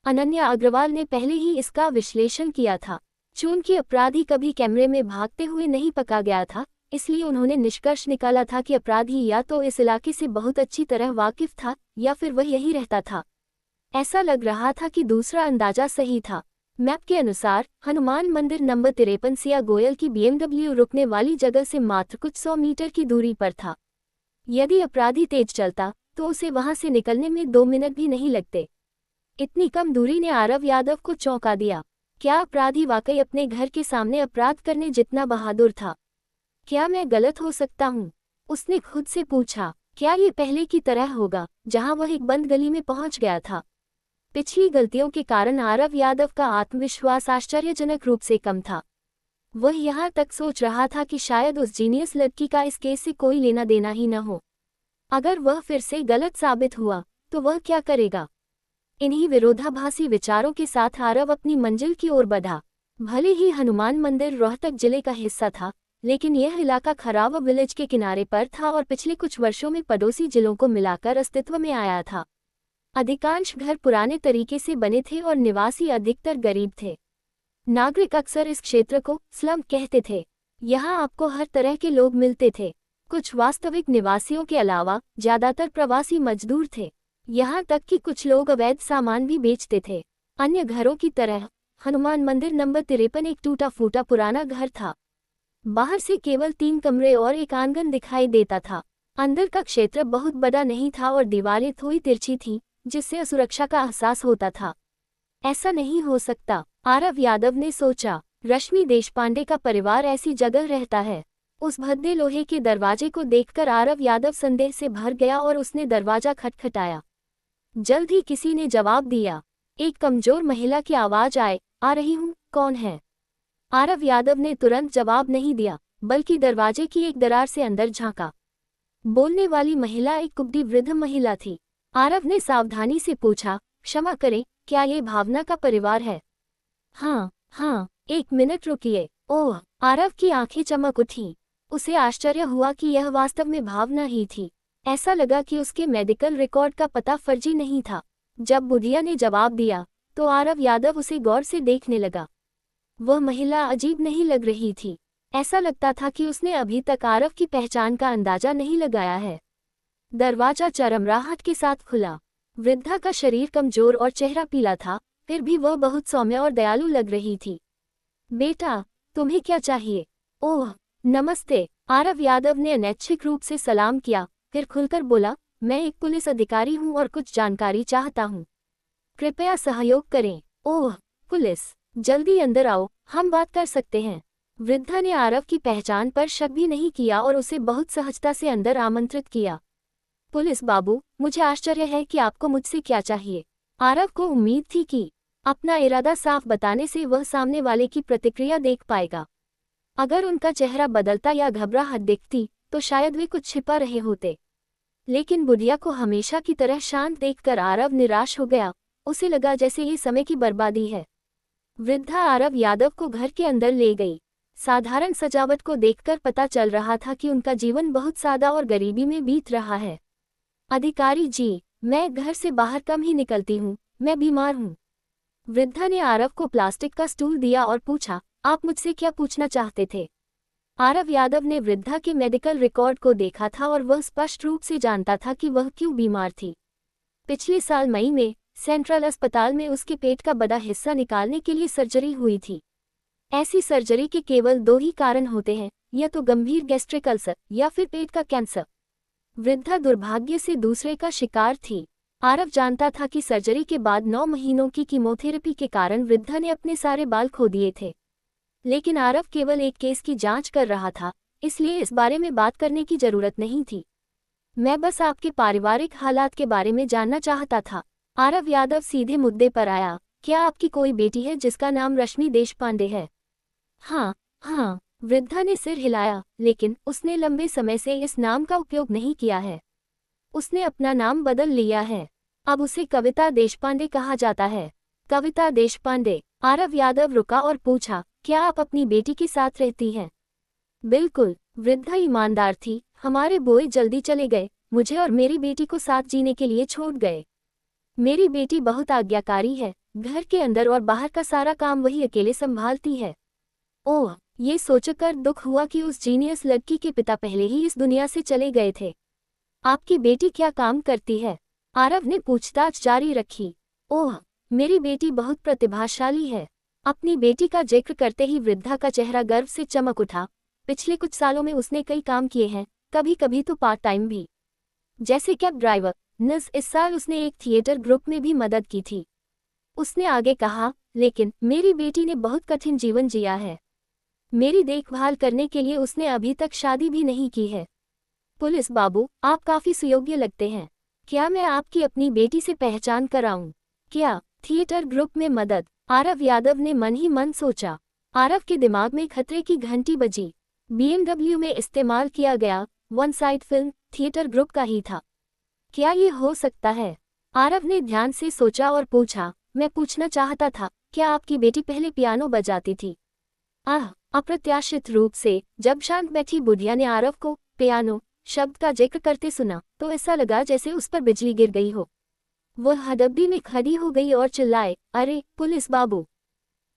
अनन्या अग्रवाल ने पहले ही इसका विश्लेषण किया था। चूंकि अपराधी कभी कैमरे में भागते हुए नहीं पका गया था, इसलिए उन्होंने निष्कर्ष निकाला था कि अपराधी या तो इस इलाके से बहुत अच्छी तरह वाकिफ था या फिर वह यही रहता था। ऐसा लग रहा था कि दूसरा अंदाजा सही था। मैप के अनुसार हनुमान मंदिर नंबर 53 सिया गोयल की बीएमडब्ल्यू रुकने वाली जगह से मात्र कुछ 100 मीटर की दूरी पर था। यदि अपराधी तेज चलता तो उसे वहां से निकलने में 2 मिनट भी नहीं लगते। इतनी कम दूरी ने आरव यादव को चौंका दिया। क्या अपराधी वाकई अपने घर के सामने अपराध करने जितना बहादुर था? क्या मैं गलत हो सकता हूँ? उसने खुद से पूछा। क्या ये पहले की तरह होगा जहां वह एक बंद गली में पहुंच गया था? पिछली गलतियों के कारण आरव यादव का आत्मविश्वास आश्चर्यजनक रूप से कम था। वह यहाँ तक सोच रहा था कि शायद उस जीनियस लड़की का इस केस से कोई लेना देना ही न हो। अगर वह फिर से गलत साबित हुआ तो वह क्या करेगा? इन्हीं विरोधाभासी विचारों के साथ आरव अपनी मंजिल की ओर बढ़ा। भले ही हनुमान मंदिर रोहतक जिले का हिस्सा था, लेकिन यह इलाका खरावा विलेज के किनारे पर था और पिछले कुछ वर्षों में पड़ोसी जिलों को मिलाकर अस्तित्व में आया था। अधिकांश घर पुराने तरीके से बने थे और निवासी अधिकतर गरीब थे। नागरिक अक्सर इस क्षेत्र को स्लम कहते थे। यहाँ आपको हर तरह के लोग मिलते थे। कुछ वास्तविक निवासियों के अलावा ज्यादातर प्रवासी मजदूर थे। यहाँ तक कि कुछ लोग अवैध सामान भी बेचते थे। अन्य घरों की तरह हनुमान मंदिर नंबर 53 एक टूटा फूटा पुराना घर था। बाहर से केवल 3 कमरे और एक आंगन दिखाई देता था। अंदर का क्षेत्र बहुत बड़ा नहीं था और दीवारें थोड़ी तिरछी थीं, जिससे असुरक्षा का एहसास होता था। ऐसा नहीं हो सकता, आरव यादव ने सोचा। रश्मि देशपांडे का परिवार ऐसी जगह रहता है। उस भद्दे लोहे के दरवाजे को देखकर आरव यादव संदेह से भर गया और उसने दरवाजा खटखटाया। जल्द ही किसी ने जवाब दिया। एक कमजोर महिला की आवाज आए, आ रही हूँ, कौन है? आरव यादव ने तुरंत जवाब नहीं दिया, बल्कि दरवाजे की एक दरार से अंदर झांका। बोलने वाली महिला एक कुबड़ी वृद्ध महिला थी। आरव ने सावधानी से पूछा, क्षमा करें, क्या ये भावना का परिवार है? हाँ, 1 मिनट रुकिए। ओह! आरव की आंखें चमक उठीं। उसे आश्चर्य हुआ कि यह वास्तव में भावना ही थी। ऐसा लगा कि उसके मेडिकल रिकॉर्ड का पता फर्जी नहीं था। जब बुढ़िया ने जवाब दिया तो आरव यादव उसे गौर से देखने लगा। वह महिला अजीब नहीं लग रही थी। ऐसा लगता था कि उसने अभी तक आरव की पहचान का अंदाजा नहीं लगाया है। दरवाजा चरमराहट के साथ खुला। वृद्धा का शरीर कमजोर और चेहरा पीला था, फिर भी वह बहुत सौम्य और दयालु लग रही थी। बेटा, तुम्हें क्या चाहिए? ओह, नमस्ते। आरव यादव ने अनैच्छिक रूप से सलाम किया, फिर खुलकर बोला, मैं एक पुलिस अधिकारी हूँ और कुछ जानकारी चाहता हूँ। कृपया सहयोग करें। ओह, पुलिस, जल्दी अंदर आओ, हम बात कर सकते हैं। वृद्धा ने आरव की पहचान पर शक भी नहीं किया और उसे बहुत सहजता से अंदर आमंत्रित किया। पुलिस बाबू, मुझे आश्चर्य है कि आपको मुझसे क्या चाहिए। आरव को उम्मीद थी कि अपना इरादा साफ बताने से वह सामने वाले की प्रतिक्रिया देख पाएगा। अगर उनका चेहरा बदलता या घबराहट दिखती तो शायद वे कुछ छिपा रहे होते। लेकिन बुढ़िया को हमेशा की तरह शांत देखकर आरव निराश हो गया। उसे लगा जैसे ये समय की बर्बादी है। वृद्धा आरव यादव को घर के अंदर ले गई। साधारण सजावट को देखकर पता चल रहा था कि उनका जीवन बहुत सादा और गरीबी में बीत रहा है। अधिकारी जी, मैं घर से बाहर कम ही निकलती हूँ, मैं बीमार हूँ। वृद्धा ने आरव को प्लास्टिक का स्टूल दिया और पूछा, आप मुझसे क्या पूछना चाहते थे? आरव यादव ने वृद्धा के मेडिकल रिकॉर्ड को देखा था और वह स्पष्ट रूप से जानता था कि वह क्यों बीमार थी। पिछले साल मई में सेंट्रल अस्पताल में उसके पेट का बड़ा हिस्सा निकालने के लिए सर्जरी हुई थी। ऐसी सर्जरी के केवल 2 ही कारण होते हैं, या तो गंभीर गैस्ट्रिक अल्सर या फिर पेट का कैंसर। वृद्धा दुर्भाग्य से दूसरे का शिकार थी। आरव जानता था कि सर्जरी के बाद 9 महीनों की कीमोथेरेपी के कारण वृद्धा ने अपने सारे बाल खो दिए थे। लेकिन आरव केवल एक केस की जांच कर रहा था, इसलिए इस बारे में बात करने की जरूरत नहीं थी। मैं बस आपके पारिवारिक हालात के बारे में जानना चाहता था। आरव यादव सीधे मुद्दे पर आया। क्या आपकी कोई बेटी है जिसका नाम रश्मि देशपांडे है? हाँ, हाँ, वृद्धा ने सिर हिलाया, लेकिन उसने लंबे समय से इस नाम का उपयोग नहीं किया है। उसने अपना नाम बदल लिया है। अब उसे कविता देशपांडे कहा जाता है। कविता देशपांडे। आरव यादव रुका और पूछा, क्या आप अपनी बेटी के साथ रहती हैं? बिल्कुल, वृद्धा ईमानदार थी। हमारे बोए जल्दी चले गए, मुझे और मेरी बेटी को साथ जीने के लिए छोड़ गए। मेरी बेटी बहुत आज्ञाकारी है, घर के अंदर और बाहर का सारा काम वही अकेले संभालती है। ओह, ये सोचकर दुख हुआ कि उस जीनियस लड़की के पिता पहले ही इस दुनिया से चले गए थे। आपकी बेटी क्या काम करती है? आरव ने पूछताछ जारी रखी। ओह, मेरी बेटी बहुत प्रतिभाशाली है। अपनी बेटी का जिक्र करते ही वृद्धा का चेहरा गर्व से चमक उठा। पिछले कुछ सालों में उसने कई काम किए हैं, कभी कभी तो पार्ट टाइम भी। जैसे कैब ड्राइवर। इस साल उसने एक थिएटर ग्रुप में भी मदद की थी। उसने आगे कहा, लेकिन मेरी बेटी ने बहुत कठिन जीवन जिया है। मेरी देखभाल करने के लिए उसने अभी तक शादी भी नहीं की है। पुलिस बाबू, आप काफी सुयोग्य लगते हैं। क्या मैं आपकी अपनी बेटी से पहचान कराऊं? क्या थिएटर ग्रुप में मदद? आरव यादव ने मन ही मन सोचा। आरव के दिमाग में खतरे की घंटी बजी। BMW में इस्तेमाल किया गया one side film theatre group का ही था। क्या ये हो सकता है? आरव ने ध्यान से सोचा और पूछा, मैं पूछना चाहता था, क्या आपकी बेटी पहले पियानो बजाती थी? अप्रत्याशित रूप से जब शांत बैठी बुढ़िया ने आरव को पियानो शब्द का जिक्र करते सुना तो ऐसा लगा जैसे उस पर बिजली गिर गई हो। वह हड़बड़ी में खड़ी हो गई और चिल्लाए, अरे पुलिस बाबू,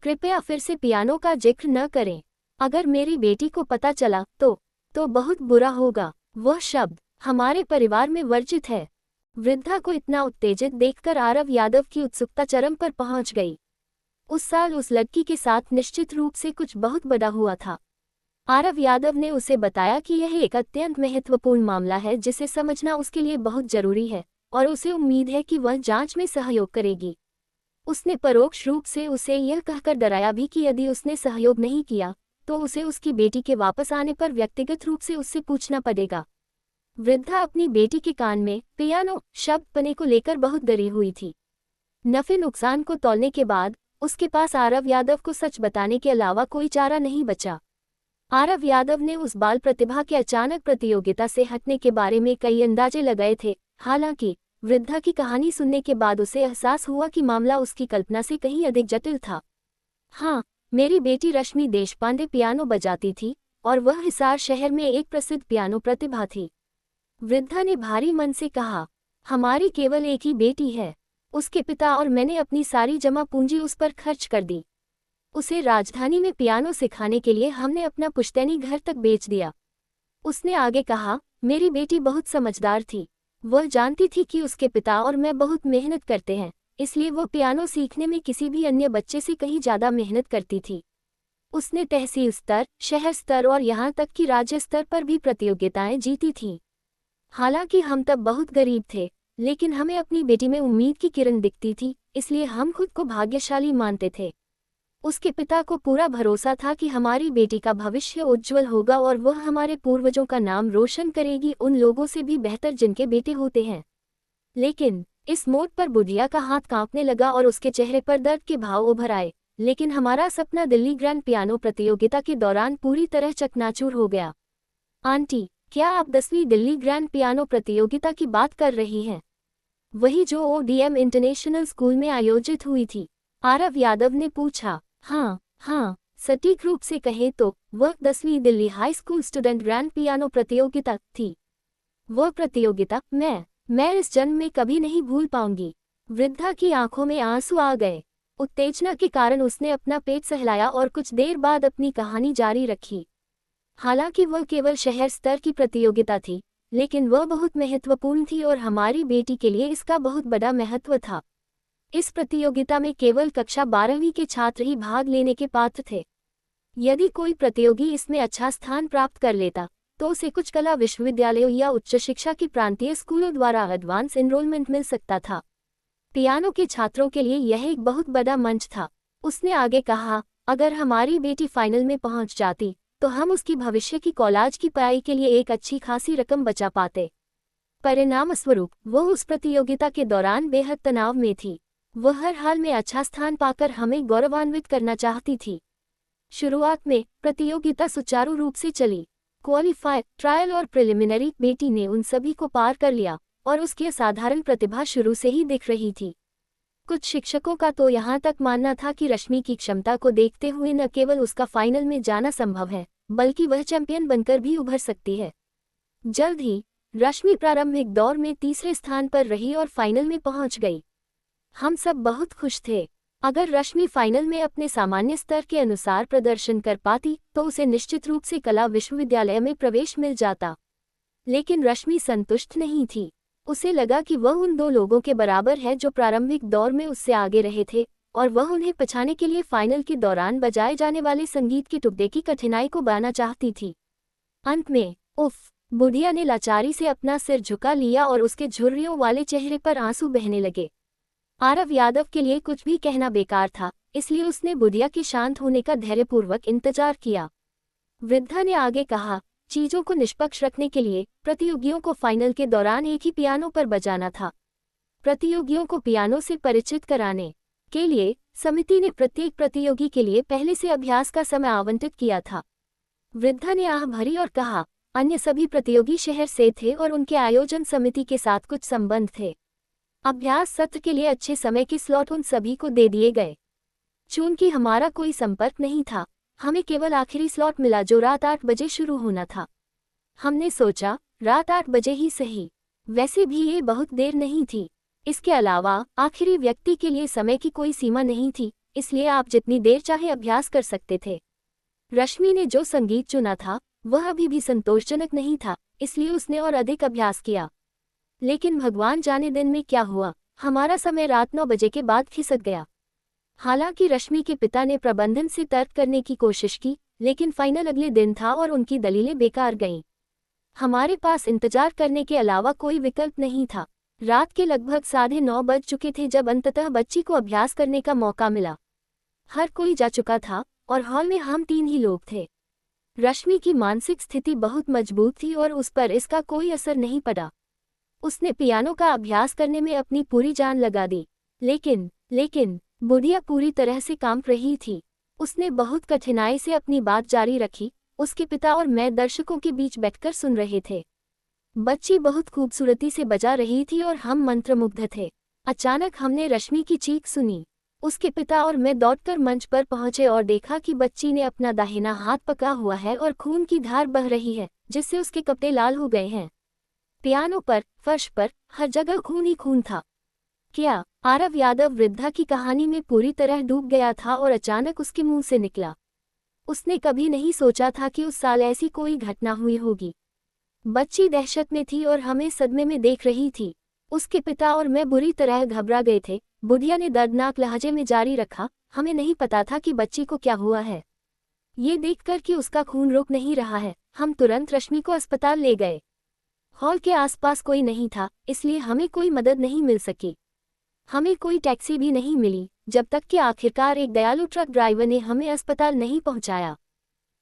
कृपया फिर से पियानो का जिक्र न करें। अगर मेरी बेटी को पता चला तो बहुत बुरा होगा। वह शब्द हमारे परिवार में वर्जित है। वृद्धा को इतना उत्तेजित देखकर आरव यादव की उत्सुकता चरम पर पहुंच गई। उस साल उस लड़की के साथ निश्चित रूप से कुछ बहुत बड़ा हुआ था। आरव यादव ने उसे बताया कि यह एक अत्यंत महत्वपूर्ण मामला है जिसे समझना उसके लिए बहुत जरूरी है और उसे उम्मीद है कि वह जांच में सहयोग करेगी। उसने परोक्ष रूप से उसे यह कहकर डराया भी कि यदि उसने सहयोग नहीं किया तो उसे उसकी बेटी के वापस आने पर व्यक्तिगत रूप से उससे पूछना पड़ेगा। वृद्धा अपनी बेटी के कान में पियानो शब्द पने को लेकर बहुत डरी हुई थी। नफे नुकसान को तौलने के बाद उसके पास आरव यादव को सच बताने के अलावा कोई चारा नहीं बचा। आरव यादव ने उस बाल प्रतिभा के अचानक प्रतियोगिता से हटने के बारे में कई अंदाजे लगाए थे। हालांकि वृद्धा की कहानी सुनने के बाद उसे एहसास हुआ कि मामला उसकी कल्पना से कहीं अधिक जटिल था। हाँ, मेरी बेटी रश्मि देशपांडे पियानो बजाती थी और वह हिसार शहर में एक प्रसिद्ध पियानो प्रतिभा थी। वृद्धा ने भारी मन से कहा, हमारी केवल एक ही बेटी है। उसके पिता और मैंने अपनी सारी जमा पूंजी उस पर खर्च कर दी। उसे राजधानी में पियानो सिखाने के लिए हमने अपना पुश्तैनी घर तक बेच दिया। उसने आगे कहा, मेरी बेटी बहुत समझदार थी। वह जानती थी कि उसके पिता और मैं बहुत मेहनत करते हैं, इसलिए वह पियानो सीखने में किसी भी अन्य बच्चे से कहीं ज़्यादा मेहनत करती थी। उसने तहसील स्तर, शहर स्तर और यहाँ तक कि राज्य स्तर पर भी प्रतियोगिताएं जीती थीं। हालांकि हम तब बहुत गरीब थे, लेकिन हमें अपनी बेटी में उम्मीद की किरण दिखती थी, इसलिए हम खुद को भाग्यशाली मानते थे। उसके पिता को पूरा भरोसा था कि हमारी बेटी का भविष्य उज्जवल होगा और वह हमारे पूर्वजों का नाम रोशन करेगी, उन लोगों से भी बेहतर जिनके बेटे होते हैं। लेकिन इस मोड़ पर बुढ़िया का हाथ कांपने लगा और उसके चेहरे पर दर्द के भाव उभर आए। लेकिन हमारा सपना दिल्ली ग्रैंड पियानो प्रतियोगिता के दौरान पूरी तरह चकनाचूर हो गया। आंटी, क्या आप 10वीं दिल्ली ग्रैंड पियानो प्रतियोगिता की बात कर रही हैं? वही जो ODM इंटरनेशनल स्कूल में आयोजित हुई थी? आरव यादव ने पूछा। हाँ, सटीक रूप से कहें तो वह 10वीं Delhi high school student grand piano प्रतियोगिता थी। वह प्रतियोगिता मैं इस जन्म में कभी नहीं भूल पाऊंगी। वृद्धा की आंखों में आंसू आ गए। उत्तेजना के कारण उसने अपना पेट सहलाया और कुछ देर बाद अपनी कहानी जारी रखी। हालांकि वह केवल शहर स्तर की प्रतियोगिता थी, लेकिन वह बहुत महत्वपूर्ण थी और हमारी बेटी के लिए इसका बहुत बड़ा महत्व था। इस प्रतियोगिता में केवल कक्षा 12वीं के छात्र ही भाग लेने के पात्र थे। यदि कोई प्रतियोगी इसमें अच्छा स्थान प्राप्त कर लेता तो उसे कुछ कला विश्वविद्यालयों या उच्च शिक्षा के प्रांतीय स्कूलों द्वारा एडवांस एनरोलमेंट मिल सकता था। पियानो के छात्रों के लिए यह एक बहुत बड़ा मंच था। उसने आगे कहा, अगर हमारी बेटी फाइनल में पहुंच जाती तो हम उसकी भविष्य की कॉलेज की पढ़ाई के लिए एक अच्छी खासी रकम बचा पाते। परिणामस्वरूप वो उस प्रतियोगिता के दौरान बेहद तनाव में थी। वह हर हाल में अच्छा स्थान पाकर हमें गौरवान्वित करना चाहती थी। शुरुआत में प्रतियोगिता सुचारू रूप से चली। क्वालिफायर, ट्रायल और प्रिलिमिनरी, बेटी ने उन सभी को पार कर लिया और उसकी असाधारण प्रतिभा शुरू से ही दिख रही थी। कुछ शिक्षकों का तो यहाँ तक मानना था कि रश्मि की क्षमता को देखते हुए न केवल उसका फाइनल में जाना संभव है, बल्कि वह चैंपियन बनकर भी उभर सकती है। जल्द ही रश्मि प्रारंभिक दौर में तीसरे स्थान पर रही और फाइनल में पहुंच गई। हम सब बहुत खुश थे। अगर रश्मि फाइनल में अपने सामान्य स्तर के अनुसार प्रदर्शन कर पाती तो उसे निश्चित रूप से कला विश्वविद्यालय में प्रवेश मिल जाता। लेकिन रश्मि संतुष्ट नहीं थी। उसे लगा कि वह उन दो लोगों के बराबर है जो प्रारंभिक दौर में उससे आगे रहे थे, और वह उन्हें पछाने के लिए फाइनल के दौरान बजाए जाने वाले संगीत के टुकड़े की कठिनाई को बढ़ाना चाहती थी। अंत में उफ, बुढ़िया ने लाचारी से अपना सिर झुका लिया और उसके झुर्रियों वाले चेहरे पर आंसू बहने लगे। आरव यादव के लिए कुछ भी कहना बेकार था, इसलिए उसने बुढ़िया के शांत होने का धैर्यपूर्वक इंतजार किया। वृद्धा ने आगे कहा, चीजों को निष्पक्ष रखने के लिए प्रतियोगियों को फाइनल के दौरान एक ही पियानो पर बजाना था। प्रतियोगियों को पियानो से परिचित कराने के लिए समिति ने प्रत्येक प्रतियोगी के लिए पहले से अभ्यास का समय आवंटित किया था। वृद्धा ने आह भरी और कहा, अन्य सभी प्रतियोगी शहर से थे और उनके आयोजन समिति के साथ कुछ संबंध थे। अभ्यास सत्र के लिए अच्छे समय के स्लॉट उन सभी को दे दिए गए। चूंकि हमारा कोई संपर्क नहीं था, हमें केवल आखिरी स्लॉट मिला जो रात 8 बजे शुरू होना था। हमने सोचा रात 8 बजे ही सही, वैसे भी ये बहुत देर नहीं थी। इसके अलावा आखिरी व्यक्ति के लिए समय की कोई सीमा नहीं थी, इसलिए आप जितनी देर चाहे अभ्यास कर सकते थे। रश्मि ने जो संगीत चुना था वह अभी भी संतोषजनक नहीं था, इसलिए उसने और अधिक अभ्यास किया। लेकिन भगवान जाने दिन में क्या हुआ, हमारा समय रात 9 बजे के बाद खिसक गया। हालांकि रश्मि के पिता ने प्रबंधन से तर्क करने की कोशिश की, लेकिन फाइनल अगले दिन था और उनकी दलीलें बेकार गईं। हमारे पास इंतजार करने के अलावा कोई विकल्प नहीं था। रात के लगभग 9:30 बज चुके थे जब अंततः बच्ची को अभ्यास करने का मौका मिला। हर कोई जा चुका था और हॉल में हम 3 ही लोग थे। रश्मि की मानसिक स्थिति बहुत मजबूत थी और उस पर इसका कोई असर नहीं पड़ा। उसने पियानो का अभ्यास करने में अपनी पूरी जान लगा दी। लेकिन बुढ़िया पूरी तरह से कांप रही थी। उसने बहुत कठिनाई से अपनी बात जारी रखी। उसके पिता और मैं दर्शकों के बीच बैठकर सुन रहे थे। बच्ची बहुत खूबसूरती से बजा रही थी और हम मंत्रमुग्ध थे। अचानक हमने रश्मि की चीख सुनी। उसके पिता और मैं दौड़कर मंच पर पहुंचे और देखा कि बच्ची ने अपना दाहिना हाथ पकड़ा हुआ है और खून की धार बह रही है, जिससे उसके कपड़े लाल हो गए हैं। पियानो पर, फर्श पर, हर जगह खून ही खून था। क्या आरव यादव वृद्धा की कहानी में पूरी तरह डूब गया था और अचानक उसके मुंह से निकला, उसने कभी नहीं सोचा था कि उस साल ऐसी कोई घटना हुई होगी। बच्ची दहशत में थी और हमें सदमे में देख रही थी। उसके पिता और मैं बुरी तरह घबरा गए थे। बुढ़िया ने दर्दनाक लहजे में जारी रखा, हमें नहीं पता था कि बच्ची को क्या हुआ है। ये देखकर कि उसका खून रुक नहीं रहा है, हम तुरंत रश्मि को अस्पताल ले गए। हॉल के आसपास कोई नहीं था, इसलिए हमें कोई मदद नहीं मिल सकी। हमें कोई टैक्सी भी नहीं मिली, जब तक कि आखिरकार एक दयालु ट्रक ड्राइवर ने हमें अस्पताल नहीं पहुंचाया।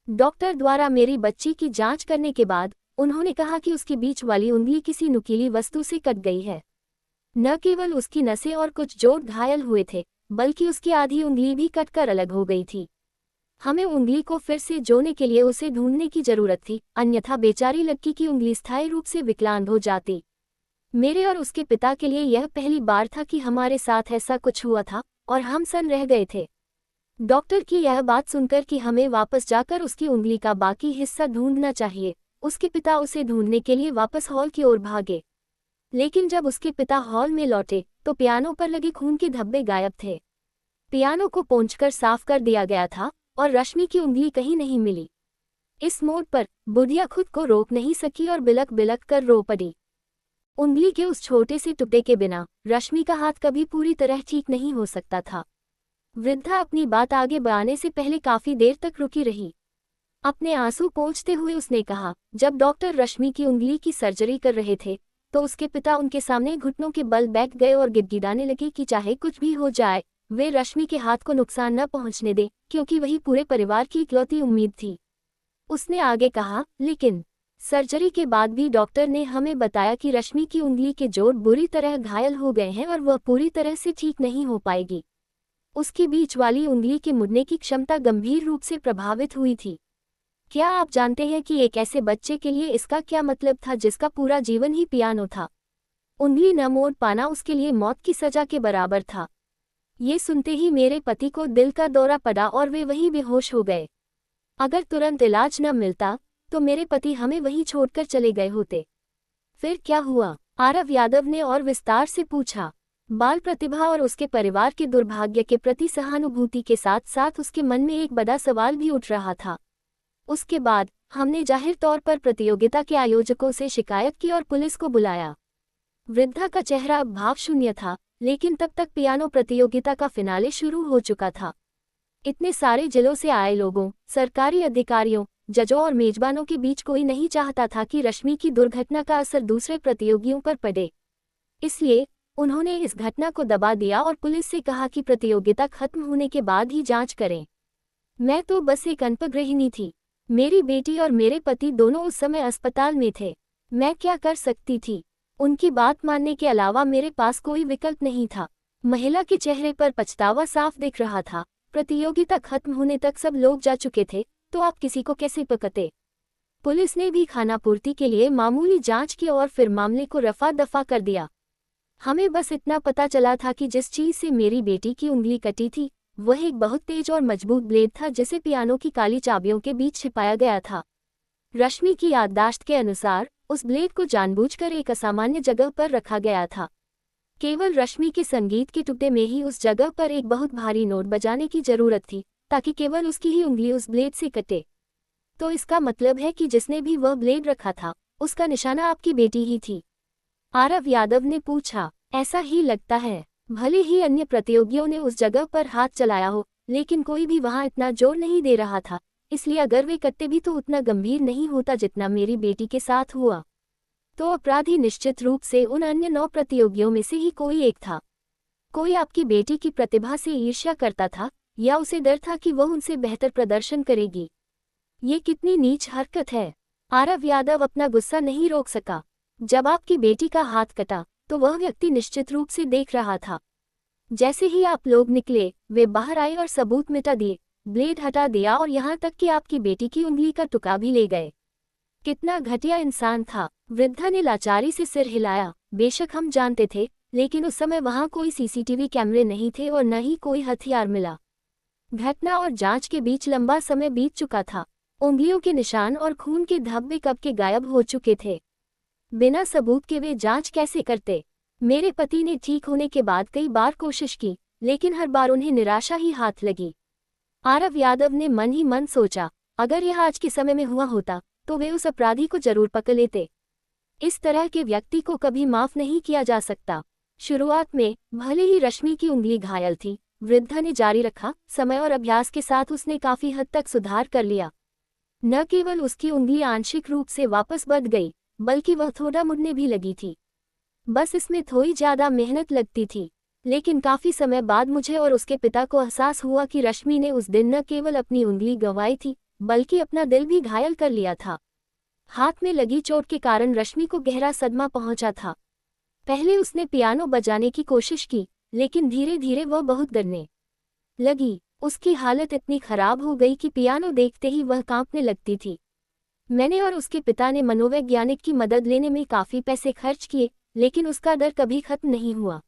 डॉक्टर द्वारा मेरी बच्ची की जांच करने के बाद उन्होंने कहा कि उसकी बीच वाली उंगली किसी नुकीली वस्तु से कट गई है। न केवल उसकी नसें और कुछ जोड़ घायल हुए थे, बल्कि उसकी आधी उंगली भी कटकर अलग हो गई थी। हमें उंगली को फिर से जोड़ने के लिए उसे ढूंढने की जरूरत थी, अन्यथा बेचारी लड़की की उंगली स्थायी रूप से विकलांग हो जाती। मेरे और उसके पिता के लिए यह पहली बार था कि हमारे साथ ऐसा कुछ हुआ था और हम सन्न रह गए थे। डॉक्टर की यह बात सुनकर कि हमें वापस जाकर उसकी उंगली का बाकी हिस्सा ढूंढना चाहिए, उसके पिता उसे ढूंढने के लिए वापस हॉल की ओर भागे। लेकिन जब उसके पिता हॉल में लौटे तो पियानो पर लगे खून के धब्बे गायब थे। पियानो को पोंछकर साफ कर दिया गया था और रश्मि की उंगली कहीं नहीं मिली। इस मोड़ पर बुढ़िया खुद को रोक नहीं सकी और बिलक बिलक कर रो पड़ी। उंगली के उस छोटे से टुकड़े के बिना रश्मि का हाथ कभी पूरी तरह ठीक नहीं हो सकता था। वृद्धा अपनी बात आगे बढ़ाने से पहले काफी देर तक रुकी रही। अपने आंसू पोंछते हुए उसने कहा, जब डॉक्टर रश्मि की उंगली की सर्जरी कर रहे थे तो उसके पिता उनके सामने घुटनों के बल बैठ गए और गिड़गिड़ाने लगे कि चाहे कुछ भी हो जाए वे रश्मि के हाथ को नुकसान न पहुंचने दें, क्योंकि वही पूरे परिवार की इकलौती उम्मीद थी। उसने आगे कहा, लेकिन सर्जरी के बाद भी डॉक्टर ने हमें बताया कि रश्मि की उंगली के जोड़ बुरी तरह घायल हो गए हैं और वह पूरी तरह से ठीक नहीं हो पाएगी। उसकी बीच वाली उंगली के मुड़ने की क्षमता गंभीर रूप से प्रभावित हुई थी। क्या आप जानते हैं कि एक ऐसे बच्चे के लिए इसका क्या मतलब था जिसका पूरा जीवन ही पियानो था? उंगली न मोड़ पाना उसके लिए मौत की सजा के बराबर था। ये सुनते ही मेरे पति को दिल का दौरा पड़ा और वे वहीं बेहोश हो गए। अगर तुरंत इलाज न मिलता तो मेरे पति हमें वहीं छोड़कर चले गए होते। फिर क्या हुआ? आरव यादव ने और विस्तार से पूछा। बाल प्रतिभा और उसके परिवार के दुर्भाग्य के प्रति सहानुभूति के साथ साथ उसके मन में एक बड़ा सवाल भी उठ रहा था। उसके बाद हमने जाहिर तौर पर प्रतियोगिता के आयोजकों से शिकायत की और पुलिस को बुलाया। वृद्धा का चेहरा अब भावशून्य था, लेकिन तब तक पियानो प्रतियोगिता का फिनाले शुरू हो चुका था। इतने सारे जिलों से आए लोगों, सरकारी अधिकारियों, जजों और मेजबानों के बीच कोई नहीं चाहता था कि रश्मि की दुर्घटना का असर दूसरे प्रतियोगियों पर पड़े। इसलिए उन्होंने इस घटना को दबा दिया और पुलिस से कहा कि प्रतियोगिता खत्म होने के बाद ही जांच करें। मैं तो बस एक अल्पगृहिणी थी। मेरी बेटी और मेरे पति दोनों उस समय अस्पताल में थे। मैं क्या कर सकती थी? उनकी बात मानने के अलावा मेरे पास कोई विकल्प नहीं था। महिला के चेहरे पर पछतावा साफ दिख रहा था। प्रतियोगिता खत्म होने तक सब लोग जा चुके थे, तो आप किसी को कैसे पकड़ते? पुलिस ने भी खानापूर्ति के लिए मामूली जांच की और फिर मामले को रफा दफा कर दिया। हमें बस इतना पता चला था कि जिस चीज से मेरी बेटी की उंगली कटी थी वह एक बहुत तेज और मजबूत ब्लेड था जिसे पियानो की काली चाबियों के बीच छिपाया गया था। रश्मि की याददाश्त के अनुसार उस ब्लेड को जानबूझकर एक असामान्य जगह पर रखा गया था। केवल रश्मि के संगीत के टुकड़े में ही उस जगह पर एक बहुत भारी नोट बजाने की जरूरत थी, ताकि केवल उसकी ही उंगली उस ब्लेड से कटे। तो इसका मतलब है कि जिसने भी वह ब्लेड रखा था उसका निशाना आपकी बेटी ही थी? आरव यादव ने पूछा। ऐसा ही लगता है। भले ही अन्य प्रतियोगियों ने उस जगह पर हाथ चलाया हो, लेकिन कोई भी वहां इतना जोर नहीं दे रहा था, इसलिए अगर वे कटते भी तो उतना गंभीर नहीं होता जितना मेरी बेटी के साथ हुआ। तो अपराधी निश्चित रूप से उन अन्य 9 प्रतियोगियों में से ही कोई एक था। कोई आपकी बेटी की प्रतिभा से ईर्ष्या करता था या उसे डर था कि वह उनसे बेहतर प्रदर्शन करेगी? ये कितनी नीच हरकत है। आरव यादव अपना गुस्सा नहीं रोक सका। जब आपकी बेटी का हाथ कटा तो वह व्यक्ति निश्चित रूप से देख रहा था। जैसे ही आप लोग निकले वे बाहर आए और सबूत मिटा दिए, ब्लेड हटा दिया और यहाँ तक कि आपकी बेटी की उंगली का टुकड़ा भी ले गए। कितना घटिया इंसान था। वृद्धा ने लाचारी से सिर हिलाया। बेशक हम जानते थे, लेकिन उस समय वहां कोई सीसीटीवी कैमरे नहीं थे और न ही कोई हथियार मिला। घटना और जांच के बीच लंबा समय बीत चुका था। उंगलियों के निशान और खून के धब्बे कब के गायब हो चुके थे। बिना सबूत के वे जांच कैसे करते? मेरे पति ने ठीक होने के बाद कई बार कोशिश की, लेकिन हर बार उन्हें निराशा ही हाथ लगी। आरव यादव ने मन ही मन सोचा, अगर यह आज के समय में हुआ होता तो वे उस अपराधी को जरूर पकड़ लेते। इस तरह के व्यक्ति को कभी माफ नहीं किया जा सकता। शुरुआत में भले ही रश्मि की उंगली घायल थी, वृद्धा ने जारी रखा। समय और अभ्यास के साथ उसने काफी हद तक सुधार कर लिया। न केवल उसकी उंगली आंशिक रूप से वापस बढ़ गई, बल्कि वह थोड़ा मुड़ने भी लगी थी। बस इसमें थोड़ी ज्यादा मेहनत लगती थी। लेकिन काफी समय बाद मुझे और उसके पिता को एहसास हुआ कि रश्मि ने उस दिन न केवल अपनी उंगली गंवाई थी, बल्कि अपना दिल भी घायल कर लिया था। हाथ में लगी चोट के कारण रश्मि को गहरा सदमा पहुंचा था। पहले उसने पियानो बजाने की कोशिश की, लेकिन धीरे धीरे वह बहुत डरने लगी। उसकी हालत इतनी खराब हो गई कि पियानो देखते ही वह कांपने लगती थी। मैंने और उसके पिता ने मनोवैज्ञानिक की मदद लेने में काफी पैसे खर्च किए, लेकिन उसका डर कभी खत्म नहीं हुआ।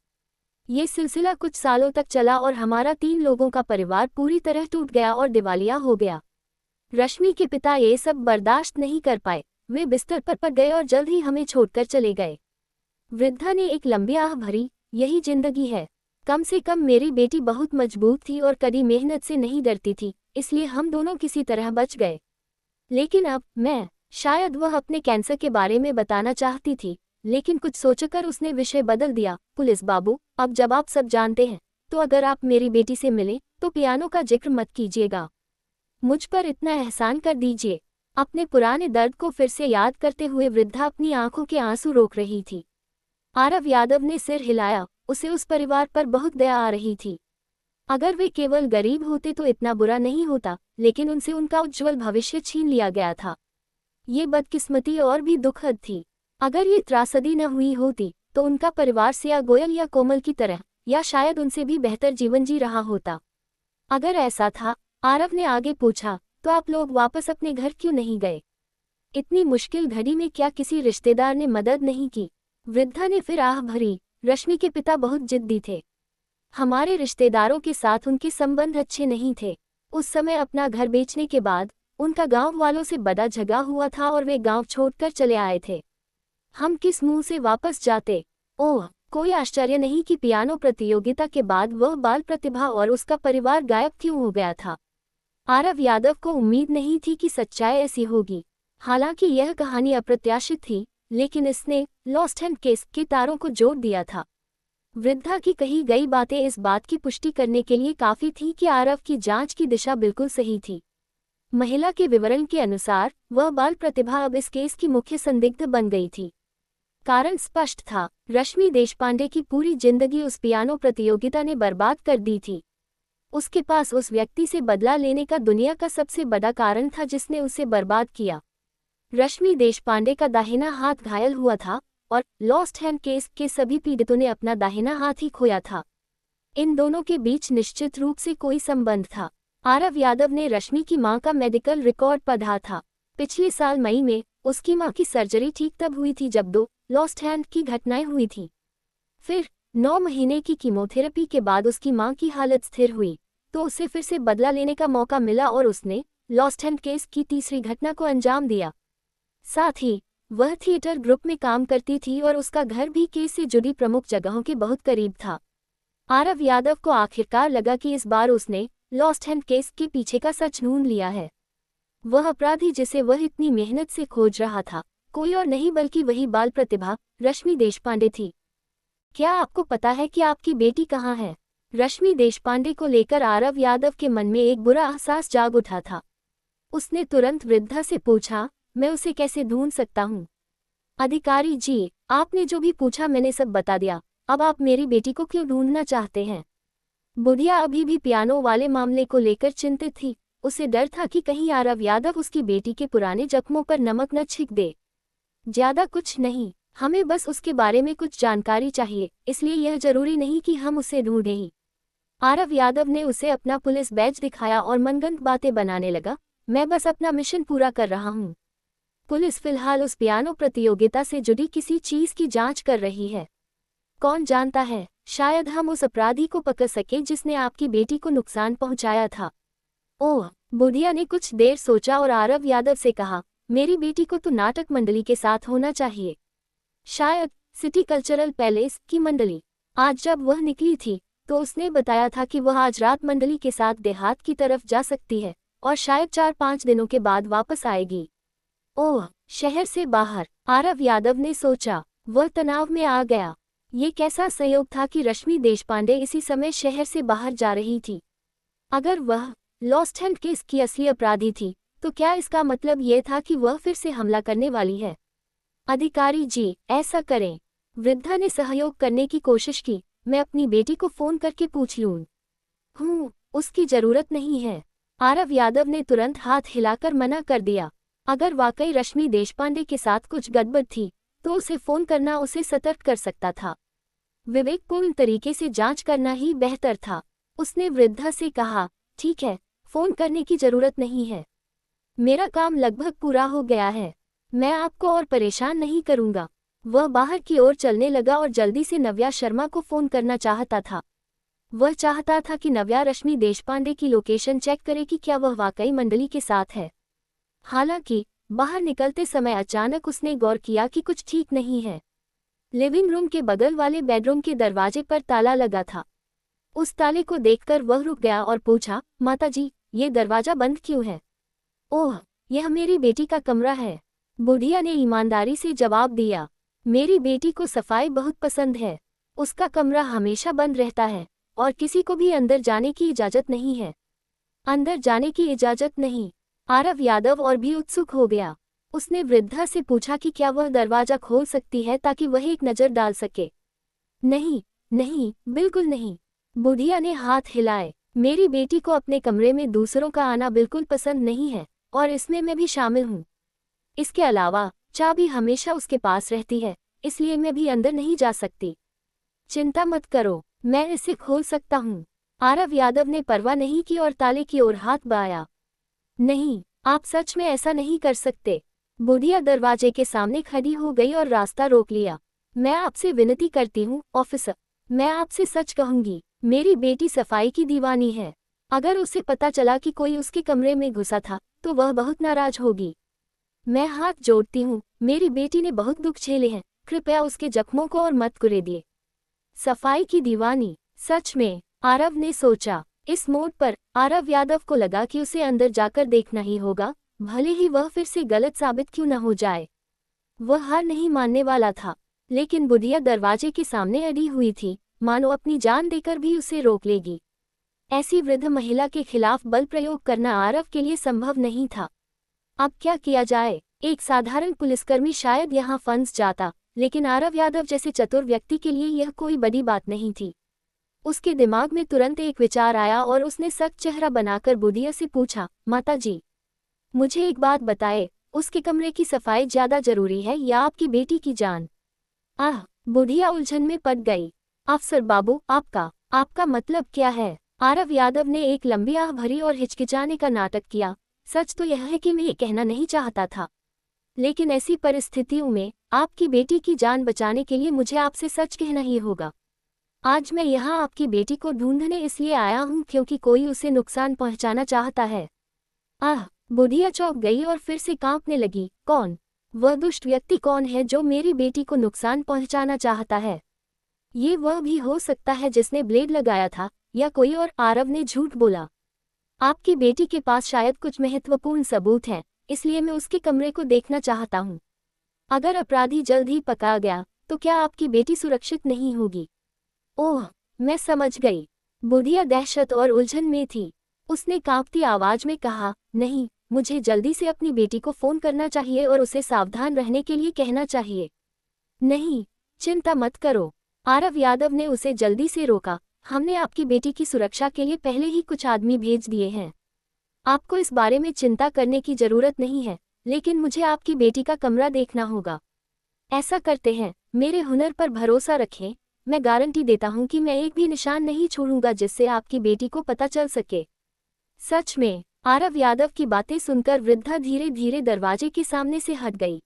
ये सिलसिला कुछ सालों तक चला और हमारा 3 लोगों का परिवार पूरी तरह टूट गया और दिवालिया हो गया। रश्मि के पिता ये सब बर्दाश्त नहीं कर पाए। वे बिस्तर पर पड़ गए और जल्द ही हमें छोड़कर चले गए। वृद्धा ने एक लंबी आह भरी, यही जिंदगी है। कम से कम मेरी बेटी बहुत मजबूत थी और कड़ी मेहनत से नहीं डरती थी, इसलिए हम दोनों किसी तरह बच गए। लेकिन अब शायद वह अपने कैंसर के बारे में बताना चाहती थी, लेकिन कुछ सोचकर उसने विषय बदल दिया। पुलिस बाबू, अब जब आप सब जानते हैं, तो अगर आप मेरी बेटी से मिले तो पियानो का जिक्र मत कीजिएगा। मुझ पर इतना एहसान कर दीजिए। अपने पुराने दर्द को फिर से याद करते हुए वृद्धा अपनी आंखों के आंसू रोक रही थी। आरव यादव ने सिर हिलाया। उसे उस परिवार पर बहुत दया आ रही थी। अगर वे केवल गरीब होते तो इतना बुरा नहीं होता, लेकिन उनसे उनका उज्जवल भविष्य छीन लिया गया था। ये बदकिस्मती और भी दुखद थी। अगर ये त्रासदी न हुई होती तो उनका परिवार सिया गोयल या कोमल की तरह, या शायद उनसे भी बेहतर जीवन जी रहा होता। अगर ऐसा था, आरव ने आगे पूछा, तो आप लोग वापस अपने घर क्यों नहीं गए? इतनी मुश्किल घड़ी में क्या किसी रिश्तेदार ने मदद नहीं की? वृद्धा ने फिर आह भरी। रश्मि के पिता बहुत जिद्दी थे। हमारे रिश्तेदारों के साथ उनके संबंध अच्छे नहीं थे। उस समय अपना घर बेचने के बाद उनका गांव वालों से बड़ा झगड़ा हुआ था और वे गांव छोड़कर चले आए थे। हम किस मुंह से वापस जाते? ओह, कोई आश्चर्य नहीं कि पियानो प्रतियोगिता के बाद वह बाल प्रतिभा और उसका परिवार गायब क्यों हो गया था। आरव यादव को उम्मीद नहीं थी कि सच्चाई ऐसी होगी। हालांकि यह कहानी अप्रत्याशित थी, लेकिन इसने लॉस्ट हैंड केस के तारों को जोड़ दिया था। वृद्धा की कही गई बातें इस बात की पुष्टि करने के लिए काफी थीं कि आरव की जांच की दिशा बिल्कुल सही थी। महिला के विवरण के अनुसार वह बाल प्रतिभा अब इस केस की मुख्य संदिग्ध बन गई थी। कारण स्पष्ट था, रश्मि देशपांडे की पूरी जिंदगी उस पियानो प्रतियोगिता ने बर्बाद कर दी थी। उसके पास उस व्यक्ति से बदला लेने का दुनिया का सबसे बड़ा कारण था जिसने उसे बर्बाद किया। रश्मि देशपांडे का दाहिना हाथ घायल हुआ था और लॉस्ट हैंड केस के सभी पीड़ितों ने अपना दाहिना हाथ ही खोया था। इन दोनों के बीच निश्चित रूप से कोई संबंध था। आरव यादव ने रश्मि की मां का मेडिकल रिकॉर्ड पढ़ा था। पिछले साल मई में उसकी मां की सर्जरी ठीक तब हुई थी जब 2 लॉस्ट हैंड की घटनाएं हुई थीं। फिर 9 महीने की कीमोथेरेपी के बाद उसकी मां की हालत स्थिर हुई, तो उसे फिर से बदला लेने का मौका मिला और उसने लॉस्ट हैंड केस की तीसरी घटना को अंजाम दिया। साथ ही वह थिएटर ग्रुप में काम करती थी और उसका घर भी केस से जुड़ी प्रमुख जगहों के बहुत करीब था। आरव यादव को आखिरकार लगा कि इस बार उसने लॉस्ट हैंड केस के पीछे का सच ढूंढ लिया है। वह अपराधी जिसे वह इतनी मेहनत से खोज रहा था कोई और नहीं बल्कि वही बाल प्रतिभा रश्मि देशपांडे थी। क्या आपको पता है कि आपकी बेटी कहाँ है? रश्मि देशपांडे को लेकर आरव यादव के मन में एक बुरा एहसास जाग उठा था। उसने तुरंत वृद्धा से पूछा, मैं उसे कैसे ढूंढ सकता हूँ? अधिकारी जी, आपने जो भी पूछा मैंने सब बता दिया। अब आप मेरी बेटी को क्यों ढूंढना चाहते हैं? बुढ़िया अभी भी पियानो वाले मामले को लेकर चिंतित थी। उसे डर था कि कहीं आरव यादव उसकी बेटी के पुराने जख्मों पर नमक न छिड़क दे। ज्यादा कुछ नहीं, हमें बस उसके बारे में कुछ जानकारी चाहिए, इसलिए यह जरूरी नहीं कि हम उसे ढूंढें ही। आरव यादव ने उसे अपना पुलिस बैज दिखाया और मनगढ़ंत बातें बनाने लगा, मैं बस अपना मिशन पूरा कर रहा हूँ। पुलिस फिलहाल उस पियानो प्रतियोगिता से जुड़ी किसी चीज की जांच कर रही है। कौन जानता है, शायद हम उस अपराधी को पकड़ सके जिसने आपकी बेटी को नुकसान पहुंचाया था। ओह, बुढ़िया ने कुछ देर सोचा और आरव यादव से कहा, मेरी बेटी को तो नाटक मंडली के साथ होना चाहिए। शायद सिटी कल्चरल पैलेस की मंडली। आज जब वह निकली थी तो उसने बताया था कि वह आज रात मंडली के साथ देहात की तरफ जा सकती है और शायद 4-5 दिनों के बाद वापस आएगी। ओह, शहर से बाहर, आरव यादव ने सोचा। वह तनाव में आ गया। ये कैसा संयोग था कि रश्मि देशपांडे इसी समय शहर से बाहर जा रही थी? अगर वह लॉस्ट हैंड केस की असली अपराधी थी तो क्या इसका मतलब ये था कि वह फिर से हमला करने वाली है? अधिकारी जी, ऐसा करें। वृद्धा ने सहयोग करने की कोशिश की, मैं अपनी बेटी को फोन करके पूछ लूं। उसकी जरूरत नहीं है। आरव यादव ने तुरंत हाथ हिलाकर मना कर दिया। अगर वाकई रश्मि देशपांडे के साथ कुछ गड़बड़ थी तो उसे फोन करना उसे सतर्क कर सकता था। विवेकपूर्ण तरीके से जांच करना ही बेहतर था। उसने वृद्धा से कहा, ठीक है, फोन करने की जरूरत नहीं है। मेरा काम लगभग पूरा हो गया है, मैं आपको और परेशान नहीं करूंगा। वह बाहर की ओर चलने लगा और जल्दी से नव्या शर्मा को फोन करना चाहता था। वह चाहता था कि नव्या रश्मि देशपांडे की लोकेशन चेक करे कि क्या वह वाकई मंडली के साथ है। हालांकि बाहर निकलते समय अचानक उसने गौर किया कि कुछ ठीक नहीं है। लिविंग रूम के बगल वाले बेडरूम के दरवाजे पर ताला लगा था। उस ताले को देखकर वह रुक गया और पूछा, माताजी, ये दरवाजा बंद क्यों है? ओह, यह मेरी बेटी का कमरा है। बुढ़िया ने ईमानदारी से जवाब दिया, मेरी बेटी को सफाई बहुत पसंद है। उसका कमरा हमेशा बंद रहता है और किसी को भी अंदर जाने की इजाजत नहीं है। अंदर जाने की इजाजत नहीं। आरव यादव और भी उत्सुक हो गया। उसने वृद्धा से पूछा कि क्या वह दरवाजा खोल सकती है ताकि वह एक नज़र डाल सके। नहीं नहीं, बिल्कुल नहीं। बुढ़िया ने हाथ हिलाए, मेरी बेटी को अपने कमरे में दूसरों का आना बिल्कुल पसंद नहीं है और इसमें मैं भी शामिल हूँ। इसके अलावा चाबी हमेशा उसके पास रहती है, इसलिए मैं भी अंदर नहीं जा सकती। चिंता मत करो, मैं इसे खोल सकता हूँ। आरव यादव ने परवाह नहीं की और ताले की ओर हाथ बढ़ाया। नहीं, आप सच में ऐसा नहीं कर सकते। बुढ़िया दरवाजे के सामने खड़ी हो गई और रास्ता रोक लिया। मैं आपसे विनती करती हूँ ऑफिसर, मैं आपसे सच कहूंगी, मेरी बेटी सफाई की दीवानी है। अगर उसे पता चला कि कोई उसके कमरे में घुसा था तो वह बहुत नाराज होगी। मैं हाथ जोड़ती हूँ, मेरी बेटी ने बहुत दुख झेले हैं, कृपया उसके जख्मों को और मत कुरेदिए। सफाई की दीवानी, सच में, आरव ने सोचा। इस मोड़ पर आरव यादव को लगा कि उसे अंदर जाकर देखना ही होगा, भले ही वह फिर से गलत साबित क्यों न हो जाए। वह हार नहीं मानने वाला था, लेकिन बुढ़िया दरवाजे के सामने अड़ी हुई थी, मानो अपनी जान देकर भी उसे रोक लेगी। ऐसी वृद्ध महिला के खिलाफ बल प्रयोग करना आरव के लिए संभव नहीं था। अब क्या किया जाए? एक साधारण पुलिसकर्मी शायद यहाँ फंस जाता, लेकिन आरव यादव जैसे चतुर व्यक्ति के लिए यह कोई बड़ी बात नहीं थी। उसके दिमाग में तुरंत एक विचार आया और उसने सख्त चेहरा बनाकर बुढ़िया से पूछा, माताजी, मुझे एक बात बताए, उसके कमरे की सफाई ज्यादा जरूरी है या आपकी बेटी की जान? आह, बुढ़िया उलझन में पड़ गई। अफसर बाबू, आपका मतलब क्या है? आरव यादव ने एक लंबी आह भरी और हिचकिचाने का नाटक किया। सच तो यह है कि मैं ये कहना नहीं चाहता था, लेकिन ऐसी परिस्थितियों में आपकी बेटी की जान बचाने के लिए मुझे आपसे सच कहना ही होगा। आज मैं यहाँ आपकी बेटी को ढूंढने इसलिए आया हूँ क्योंकि कोई उसे नुकसान पहुँचाना चाहता है। आह, बुढ़िया चौंक गई और फिर से कांपने लगी। कौन? वह दुष्ट व्यक्ति कौन है जो मेरी बेटी को नुकसान पहुँचाना चाहता है? ये वह भी हो सकता है जिसने ब्लेड लगाया था, या कोई और। आरव ने झूठ बोला। आपकी बेटी के पास शायद कुछ महत्वपूर्ण सबूत हैं, इसलिए मैं उसके कमरे को देखना चाहता हूँ। अगर अपराधी जल्द ही पकड़ा गया तो क्या आपकी बेटी सुरक्षित नहीं होगी? ओह, मैं समझ गई। बुढ़िया दहशत और उलझन में थी। उसने कांपती आवाज में कहा, नहीं, मुझे जल्दी से अपनी बेटी को फोन करना चाहिए और उसे सावधान रहने के लिए कहना चाहिए। नहीं, चिंता मत करो, आरव यादव ने उसे जल्दी से रोका। हमने आपकी बेटी की सुरक्षा के लिए पहले ही कुछ आदमी भेज दिए हैं। आपको इस बारे में चिंता करने की जरूरत नहीं है, लेकिन मुझे आपकी बेटी का कमरा देखना होगा। ऐसा करते हैं, मेरे हुनर पर भरोसा रखें, मैं गारंटी देता हूं कि मैं एक भी निशान नहीं छोड़ूंगा जिससे आपकी बेटी को पता चल सके। सच में? आरव यादव की बातें सुनकर वृद्धा धीरे धीरे दरवाजे के सामने से हट गई।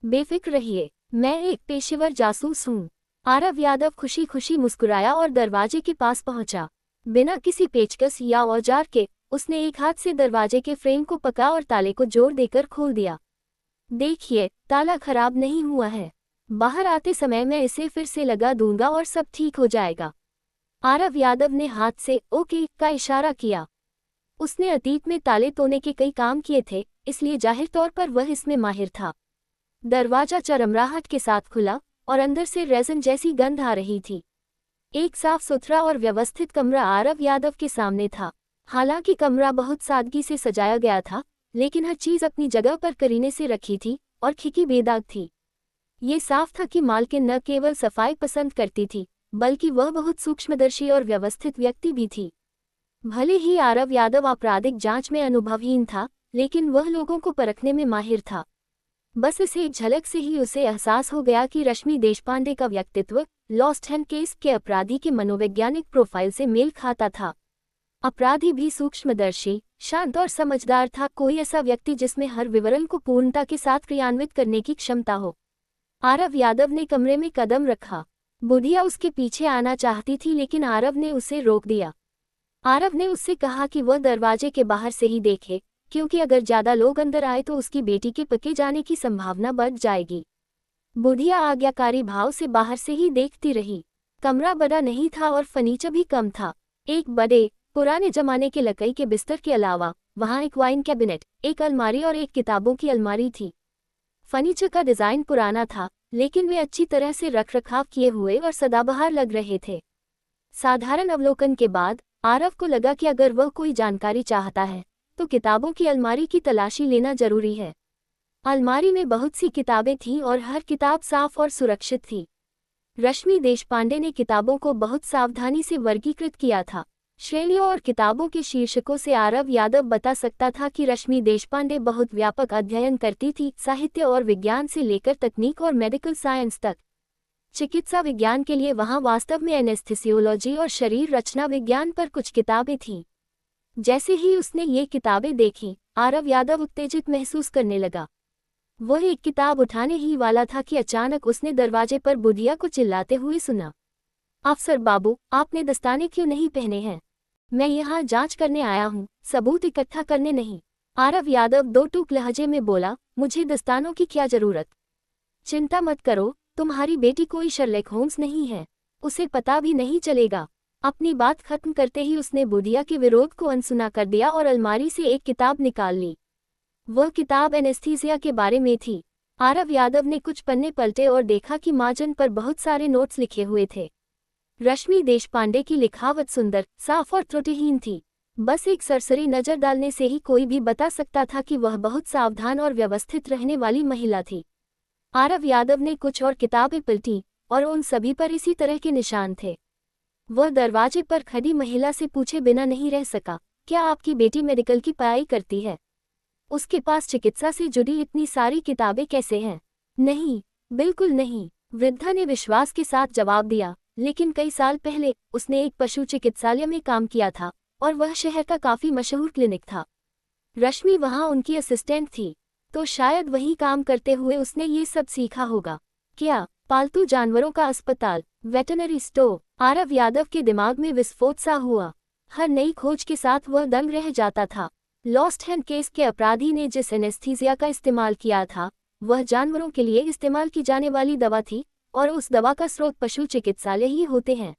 बेफिक्र रहिए, मैं एक पेशेवर जासूस हूँ। आरव यादव खुशी खुशी मुस्कुराया और दरवाजे के पास पहुंचा। बिना किसी पेचकस या औजार के उसने एक हाथ से दरवाजे के फ्रेम को पकड़ा और ताले को जोर देकर खोल दिया। देखिए, ताला खराब नहीं हुआ है। बाहर आते समय मैं इसे फिर से लगा दूंगा और सब ठीक हो जाएगा। आरव यादव ने हाथ से ओके का इशारा किया। उसने अतीत में ताले तोड़ने के कई काम किए थे, इसलिए जाहिर तौर पर वह इसमें माहिर था। दरवाजा चरमराहट के साथ खुला और अंदर से रेज़न जैसी गंध आ रही थी। एक साफ सुथरा और व्यवस्थित कमरा आरव यादव के सामने था। हालांकि कमरा बहुत सादगी से सजाया गया था, लेकिन हर चीज अपनी जगह पर करीने से रखी थी और खिकी बेदाग थी। ये साफ था कि मालकिन न केवल सफाई पसंद करती थी, बल्कि वह बहुत सूक्ष्मदर्शी और व्यवस्थित व्यक्ति भी थी। भले ही आरव यादव आपराधिक जांच में अनुभवहीन था, लेकिन वह लोगों को परखने में माहिर था। बस इस एक झलक से ही उसे एहसास हो गया कि रश्मि देशपांडे का व्यक्तित्व लॉस्ट हैंड केस के अपराधी के मनोवैज्ञानिक प्रोफाइल से मेल खाता था। अपराधी भी सूक्ष्मदर्शी, शांत और समझदार था, कोई ऐसा व्यक्ति जिसमें हर विवरण को पूर्णता के साथ क्रियान्वित करने की क्षमता हो। आरव यादव ने कमरे में कदम रखा। बुढ़िया उसके पीछे आना चाहती थी, लेकिन आरव ने उसे रोक दिया। आरव ने उससे कहा कि वह दरवाजे के बाहर से ही देखे, क्योंकि अगर ज्यादा लोग अंदर आए तो उसकी बेटी के पके जाने की संभावना बढ़ जाएगी। बुढ़िया आज्ञाकारी भाव से बाहर से ही देखती रही। कमरा बड़ा नहीं था और फर्नीचर भी कम था। एक बड़े पुराने जमाने के लकड़ी के बिस्तर के अलावा वहां एक वाइन कैबिनेट, एक अलमारी और एक किताबों की अलमारी थी। फर्नीचर का डिजाइन पुराना था, लेकिन वे अच्छी तरह से रख रखाव किए हुए और सदाबहार लग रहे थे। साधारण अवलोकन के बाद आरव को लगा कि अगर वह कोई जानकारी चाहता है तो किताबों की अलमारी की तलाशी लेना जरूरी है। अलमारी में बहुत सी किताबें थीं और हर किताब साफ और सुरक्षित थी। रश्मि देशपांडे ने किताबों को बहुत सावधानी से वर्गीकृत किया था। शैलियों और किताबों के शीर्षकों से आरव यादव बता सकता था कि रश्मि देशपांडे बहुत व्यापक अध्ययन करती थी, साहित्य और विज्ञान से लेकर तकनीक और मेडिकल साइंस तक। चिकित्सा विज्ञान के लिए वहां वास्तव में एनेस्थीसियोलॉजी और शरीर रचना विज्ञान पर कुछ किताबें थीं। जैसे ही उसने ये किताबें देखीं, आरव यादव उत्तेजित महसूस करने लगा। वह एक किताब उठाने ही वाला था कि अचानक उसने दरवाजे पर बुढ़िया को चिल्लाते हुए सुना, अफसर बाबू, आपने दस्ताने क्यों नहीं पहने हैं? मैं यहाँ जांच करने आया हूँ, सबूत इकट्ठा करने नहीं। आरव यादव दो टूक लहजे में बोला, मुझे दस्तानों की क्या जरूरत? चिंता मत करो, तुम्हारी बेटी कोई शर्लेक होम्स नहीं है, उसे पता भी नहीं चलेगा। अपनी बात खत्म करते ही उसने बुढ़िया के विरोध को अनसुना कर दिया और अलमारी से एक किताब निकाल ली। वह किताब एनेस्थीसिया के बारे में थी। आरव यादव ने कुछ पन्ने पलटे और देखा कि मार्जिन पर बहुत सारे नोट्स लिखे हुए थे। रश्मि देशपांडे की लिखावट सुंदर, साफ और त्रुटिहीन थी। बस एक सरसरी नजर डालने से ही कोई भी बता सकता था कि वह बहुत सावधान और व्यवस्थित रहने वाली महिला थी। आरव यादव ने कुछ और किताबें पलटी और उन सभी पर इसी तरह के निशान थे। वह दरवाजे पर खड़ी महिला से पूछे बिना नहीं रह सका, क्या आपकी बेटी मेडिकल की पढ़ाई करती है? उसके पास चिकित्सा से जुड़ी इतनी सारी किताबें कैसे हैं? नहीं, बिल्कुल नहीं, वृद्धा ने विश्वास के साथ जवाब दिया, लेकिन कई साल पहले उसने एक पशु चिकित्सालय में काम किया था और वह शहर का काफी मशहूर क्लिनिक था। रश्मि वहां उनकी असिस्टेंट थी, तो शायद वहीं काम करते हुए उसने ये सब सीखा होगा। क्या पालतू जानवरों का अस्पताल, वेटरनरी स्टोर? आरव यादव के दिमाग में विस्फोट सा हुआ। हर नई खोज के साथ वह दंग रह जाता था। लॉस्ट हैंड केस के अपराधी ने जिस एनेस्थीसिया का इस्तेमाल किया था, वह जानवरों के लिए इस्तेमाल की जाने वाली दवा थी और उस दवा का स्रोत पशु चिकित्सालय ही होते हैं।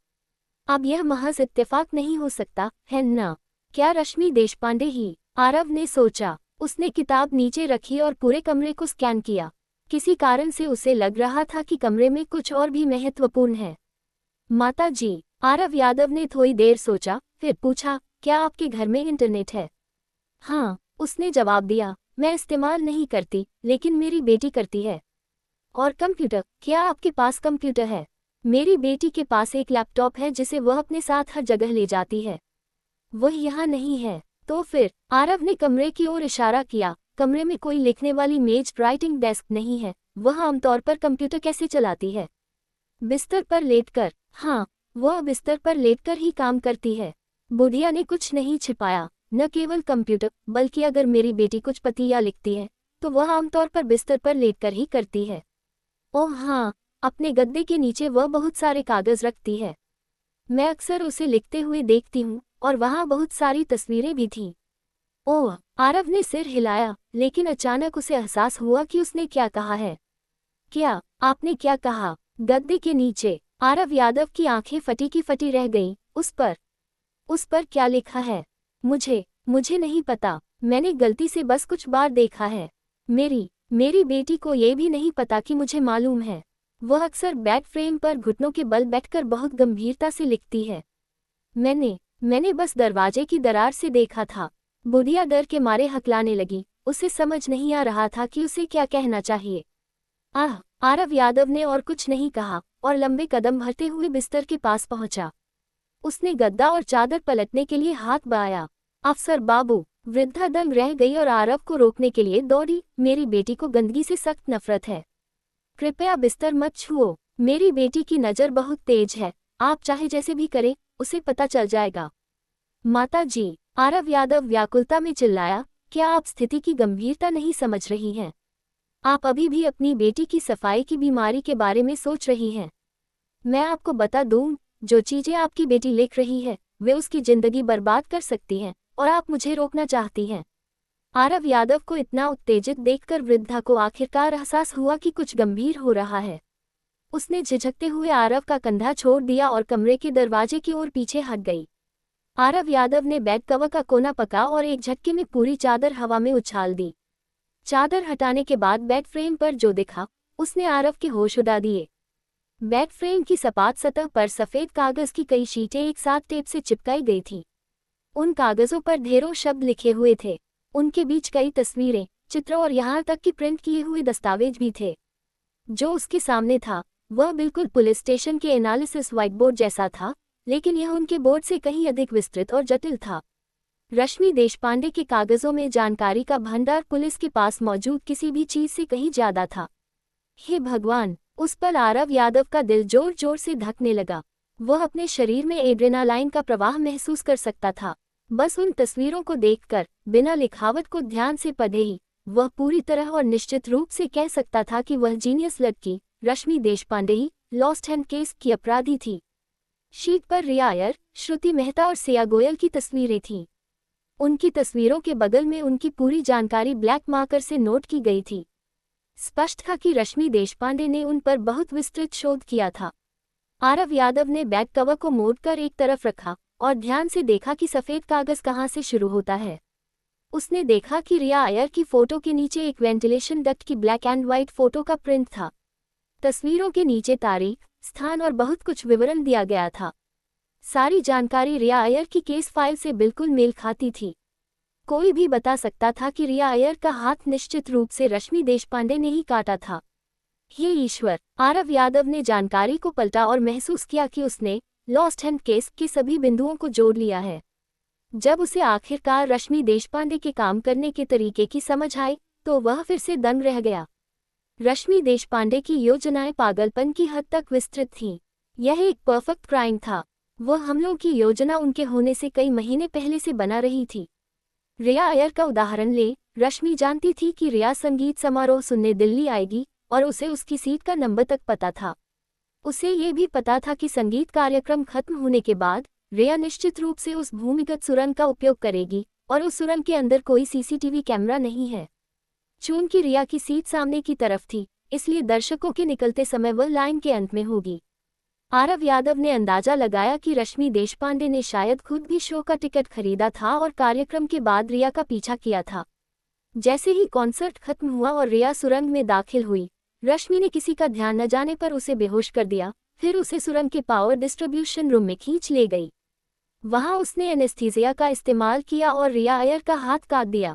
अब यह महज इत्तेफाक नहीं हो सकता है ना? क्या रश्मि देशपांडे ही? आरव ने सोचा। उसने किताब नीचे रखी और पूरे कमरे को स्कैन किया। किसी कारण से उसे लग रहा था कि कमरे में कुछ और भी महत्वपूर्ण है। माता जी, आरव यादव ने थोड़ी देर सोचा, फिर पूछा, क्या आपके घर में इंटरनेट है? हाँ, उसने जवाब दिया, मैं इस्तेमाल नहीं करती, लेकिन मेरी बेटी करती है। और कंप्यूटर, क्या आपके पास कंप्यूटर है? मेरी बेटी के पास एक लैपटॉप है जिसे वह अपने साथ हर जगह ले जाती है। वह यहाँ नहीं है। तो फिर? आरव ने कमरे की ओर इशारा किया। कमरे में कोई लिखने वाली मेज, राइटिंग डेस्क नहीं है। वह आमतौर पर कंप्यूटर कैसे चलाती है? बिस्तर पर लेटकर। हाँ, वह बिस्तर पर लेटकर ही काम करती है। बुढ़िया ने कुछ नहीं छिपाया। न केवल कंप्यूटर, बल्कि अगर मेरी बेटी कुछ पत्रियां लिखती है, तो वह आमतौर पर बिस्तर पर लेटकर ही करती है। ओह हाँ, अपने गद्दे के नीचे वह बहुत सारे कागज रखती है। मैं अक्सर उसे लिखते हुए देखती हूँ और वहाँ बहुत सारी तस्वीरें भी थीं। ओह, आरव ने सिर हिलाया, लेकिन अचानक उसे एहसास हुआ कि उसने क्या कहा है। क्या? आपने क्या कहा? गद्दे के नीचे? आरव यादव की आंखें फटी की फटी रह गईं। उस पर क्या लिखा है? मुझे नहीं पता। मैंने गलती से बस कुछ बार देखा है। मेरी बेटी को ये भी नहीं पता कि मुझे मालूम है। वह अक्सर बेड फ्रेम पर घुटनों के बल बैठकर बहुत गंभीरता से लिखती है। मैंने बस दरवाजे की दरार से देखा था। बुढ़िया डर के मारे हकलाने लगी। उसे समझ नहीं आ रहा था कि उसे क्या कहना चाहिए। आरव यादव ने और कुछ नहीं कहा और लंबे कदम भरते हुए बिस्तर के पास पहुंचा। उसने गद्दा और चादर पलटने के लिए हाथ बढ़ाया। अफसर बाबू, वृद्धा दंग रह गई और आरव को रोकने के लिए दौड़ी। मेरी बेटी को गंदगी से सख्त नफरत है। कृपया बिस्तर मत छुओ। मेरी बेटी की नज़र बहुत तेज है। आप चाहे जैसे भी करें, उसे पता चल जाएगा। माता जी, आरव यादव व्याकुलता में चिल्लाया, क्या आप स्थिति की गंभीरता नहीं समझ रही हैं? आप अभी भी अपनी बेटी की सफाई की बीमारी के बारे में सोच रही हैं। मैं आपको बता दूं, जो चीजें आपकी बेटी लिख रही है, वे उसकी जिंदगी बर्बाद कर सकती हैं, और आप मुझे रोकना चाहती हैं। आरव यादव को इतना उत्तेजित देखकर वृद्धा को आखिरकार एहसास हुआ कि कुछ गंभीर हो रहा है। उसने झिझकते हुए आरव का कंधा छोड़ दिया और कमरे के दरवाजे की ओर पीछे हट गई। आरव यादव ने बेड कवर का कोना पकड़ा और एक झटके में पूरी चादर हवा में उछाल दी। चादर हटाने के बाद बेड फ्रेम पर जो दिखा, उसने आरव के होश उड़ा दिए। बेड फ्रेम की सपाट सतह पर सफेद कागज की कई शीटें एक साथ टेप से चिपकाई गई थीं। उन कागजों पर ढेरों शब्द लिखे हुए थे। उनके बीच कई तस्वीरें, चित्र और यहाँ तक कि प्रिंट किए हुए दस्तावेज भी थे। जो उसके सामने था, वह बिल्कुल पुलिस स्टेशन के एनालिसिस व्हाइट बोर्ड जैसा था, लेकिन यह उनके बोर्ड से कहीं अधिक विस्तृत और जटिल था। रश्मि देशपांडे के कागजों में जानकारी का भंडार पुलिस के पास मौजूद किसी भी चीज से कहीं ज्यादा था। हे भगवान, उस पर आरव यादव का दिल जोर जोर से धड़कने लगा। वह अपने शरीर में एड्रेनालाइन का प्रवाह महसूस कर सकता था। बस उन तस्वीरों को देखकर, बिना लिखावट को ध्यान से पढ़े ही, वह पूरी तरह और निश्चित रूप से कह सकता था कि वह जीनियस लड़की रश्मि देशपांडे ही लॉस्ट हैंड केस की अपराधी थी। शीट पर रिया अय्यर, श्रुति मेहता और श्रेया गोयल की तस्वीरें थीं। उनकी तस्वीरों के बगल में उनकी पूरी जानकारी ब्लैक मार्कर से नोट की गई थी। स्पष्ट था कि रश्मि देशपांडे ने उन पर बहुत विस्तृत शोध किया था। आरव यादव ने बैक कवर को मोड़कर एक तरफ रखा और ध्यान से देखा कि सफेद कागज कहाँ से शुरू होता है। उसने देखा कि रिया अय्यर की फोटो के नीचे एक वेंटिलेशन डक्ट की ब्लैक एंड व्हाइट फोटो का प्रिंट था। तस्वीरों के नीचे तारीख, स्थान और बहुत कुछ विवरण दिया गया था। सारी जानकारी रिया अय्यर की केस फाइल से बिल्कुल मेल खाती थी। कोई भी बता सकता था कि रिया अय्यर का हाथ निश्चित रूप से रश्मि देशपांडे ने ही काटा था। हे ईश्वर, आरव यादव ने जानकारी को पलटा और महसूस किया कि उसने लॉस्ट हैंड केस के सभी बिंदुओं को जोड़ लिया है। जब उसे आखिरकार रश्मि देशपांडे के काम करने के तरीके की समझ आई, तो वह फिर से दंग रह गया। रश्मि देशपांडे की योजनाएं पागलपन की हद तक विस्तृत थीं। यह एक परफेक्ट क्राइम था। वह हमलों की योजना उनके होने से कई महीने पहले से बना रही थी। रिया अय्यर का उदाहरण ले, रश्मि जानती थी कि रिया संगीत समारोह सुनने दिल्ली आएगी और उसे उसकी सीट का नंबर तक पता था। उसे ये भी पता था कि संगीत कार्यक्रम खत्म होने के बाद रिया निश्चित रूप से उस भूमिगत सुरंग का उपयोग करेगी और उस सुरंग के अंदर कोई सीसीटीवी कैमरा नहीं है। चूंकि रिया की सीट सामने की तरफ थी, इसलिए दर्शकों के निकलते समय वह लाइन के अंत में होगी। आरव यादव ने अंदाजा लगाया कि रश्मि देशपांडे ने शायद खुद भी शो का टिकट खरीदा था और कार्यक्रम के बाद रिया का पीछा किया था। जैसे ही कॉन्सर्ट खत्म हुआ और रिया सुरंग में दाखिल हुई, रश्मि ने किसी का ध्यान न जाने पर उसे बेहोश कर दिया, फिर उसे सुरंग के पावर डिस्ट्रीब्यूशन रूम में खींच ले गई। वहां उसने एनेस्थीसिया का इस्तेमाल किया और रिया अय्यर का हाथ काट दिया।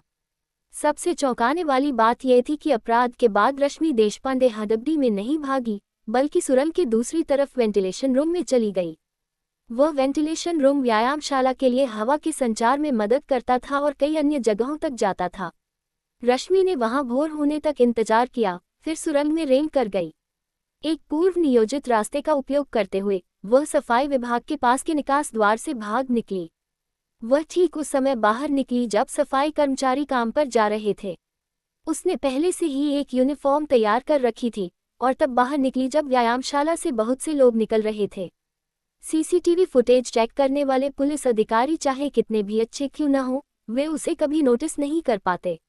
सबसे चौंकाने वाली बात यह थी कि अपराध के बाद रश्मि देशपांडे हडबडी में नहीं भागी, बल्कि सुरंग के दूसरी तरफ वेंटिलेशन रूम में चली गई। वह वेंटिलेशन रूम व्यायामशाला के लिए हवा के संचार में मदद करता था और कई अन्य जगहों तक जाता था। रश्मि ने वहां भोर होने तक इंतजार किया, फिर सुरंग में रेंग कर गई। एक पूर्व नियोजित रास्ते का उपयोग करते हुए वह सफाई विभाग के पास के निकास द्वार से भाग निकली। वह ठीक उस समय बाहर निकली जब सफाई कर्मचारी काम पर जा रहे थे। उसने पहले से ही एक यूनिफॉर्म तैयार कर रखी थी और तब बाहर निकली जब व्यायामशाला से बहुत से लोग निकल रहे थे। सीसीटीवी फुटेज चेक करने वाले पुलिस अधिकारी चाहे कितने भी अच्छे क्यों न हो, वे उसे कभी नोटिस नहीं कर पाते।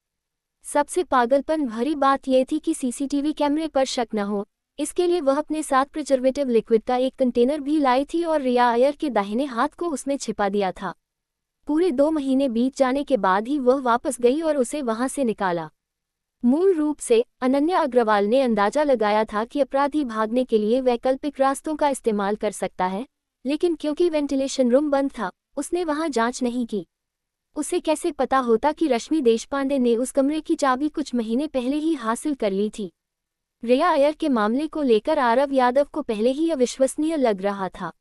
सबसे पागलपन भरी बात यह थी कि सीसीटीवी कैमरे पर शक न हो, इसके लिए वह अपने साथ प्रिजर्वेटिव लिक्विड का एक कंटेनर भी लाई थी और रिया अय्यर के दाहिने हाथ को उसमें छिपा दिया था। पूरे 2 महीने बीत जाने के बाद ही वह वापस गई और उसे वहां से निकाला। मूल रूप से अनन्या अग्रवाल ने अंदाजा लगाया था कि अपराधी भागने के लिए वैकल्पिक रास्तों का इस्तेमाल कर सकता है, लेकिन क्योंकि वेंटिलेशन रूम बंद था, उसने वहां जांच नहीं की। उसे कैसे पता होता कि रश्मि देशपांडे ने उस कमरे की चाबी कुछ महीने पहले ही हासिल कर ली थी। रिया अय्यर के मामले को लेकर आरव यादव को पहले ही अविश्वसनीय लग रहा था,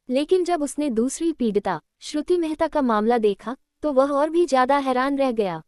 लेकिन जब उसने दूसरी पीड़िता श्रुति मेहता का मामला देखा तो वह और भी ज्यादा हैरान रह गया।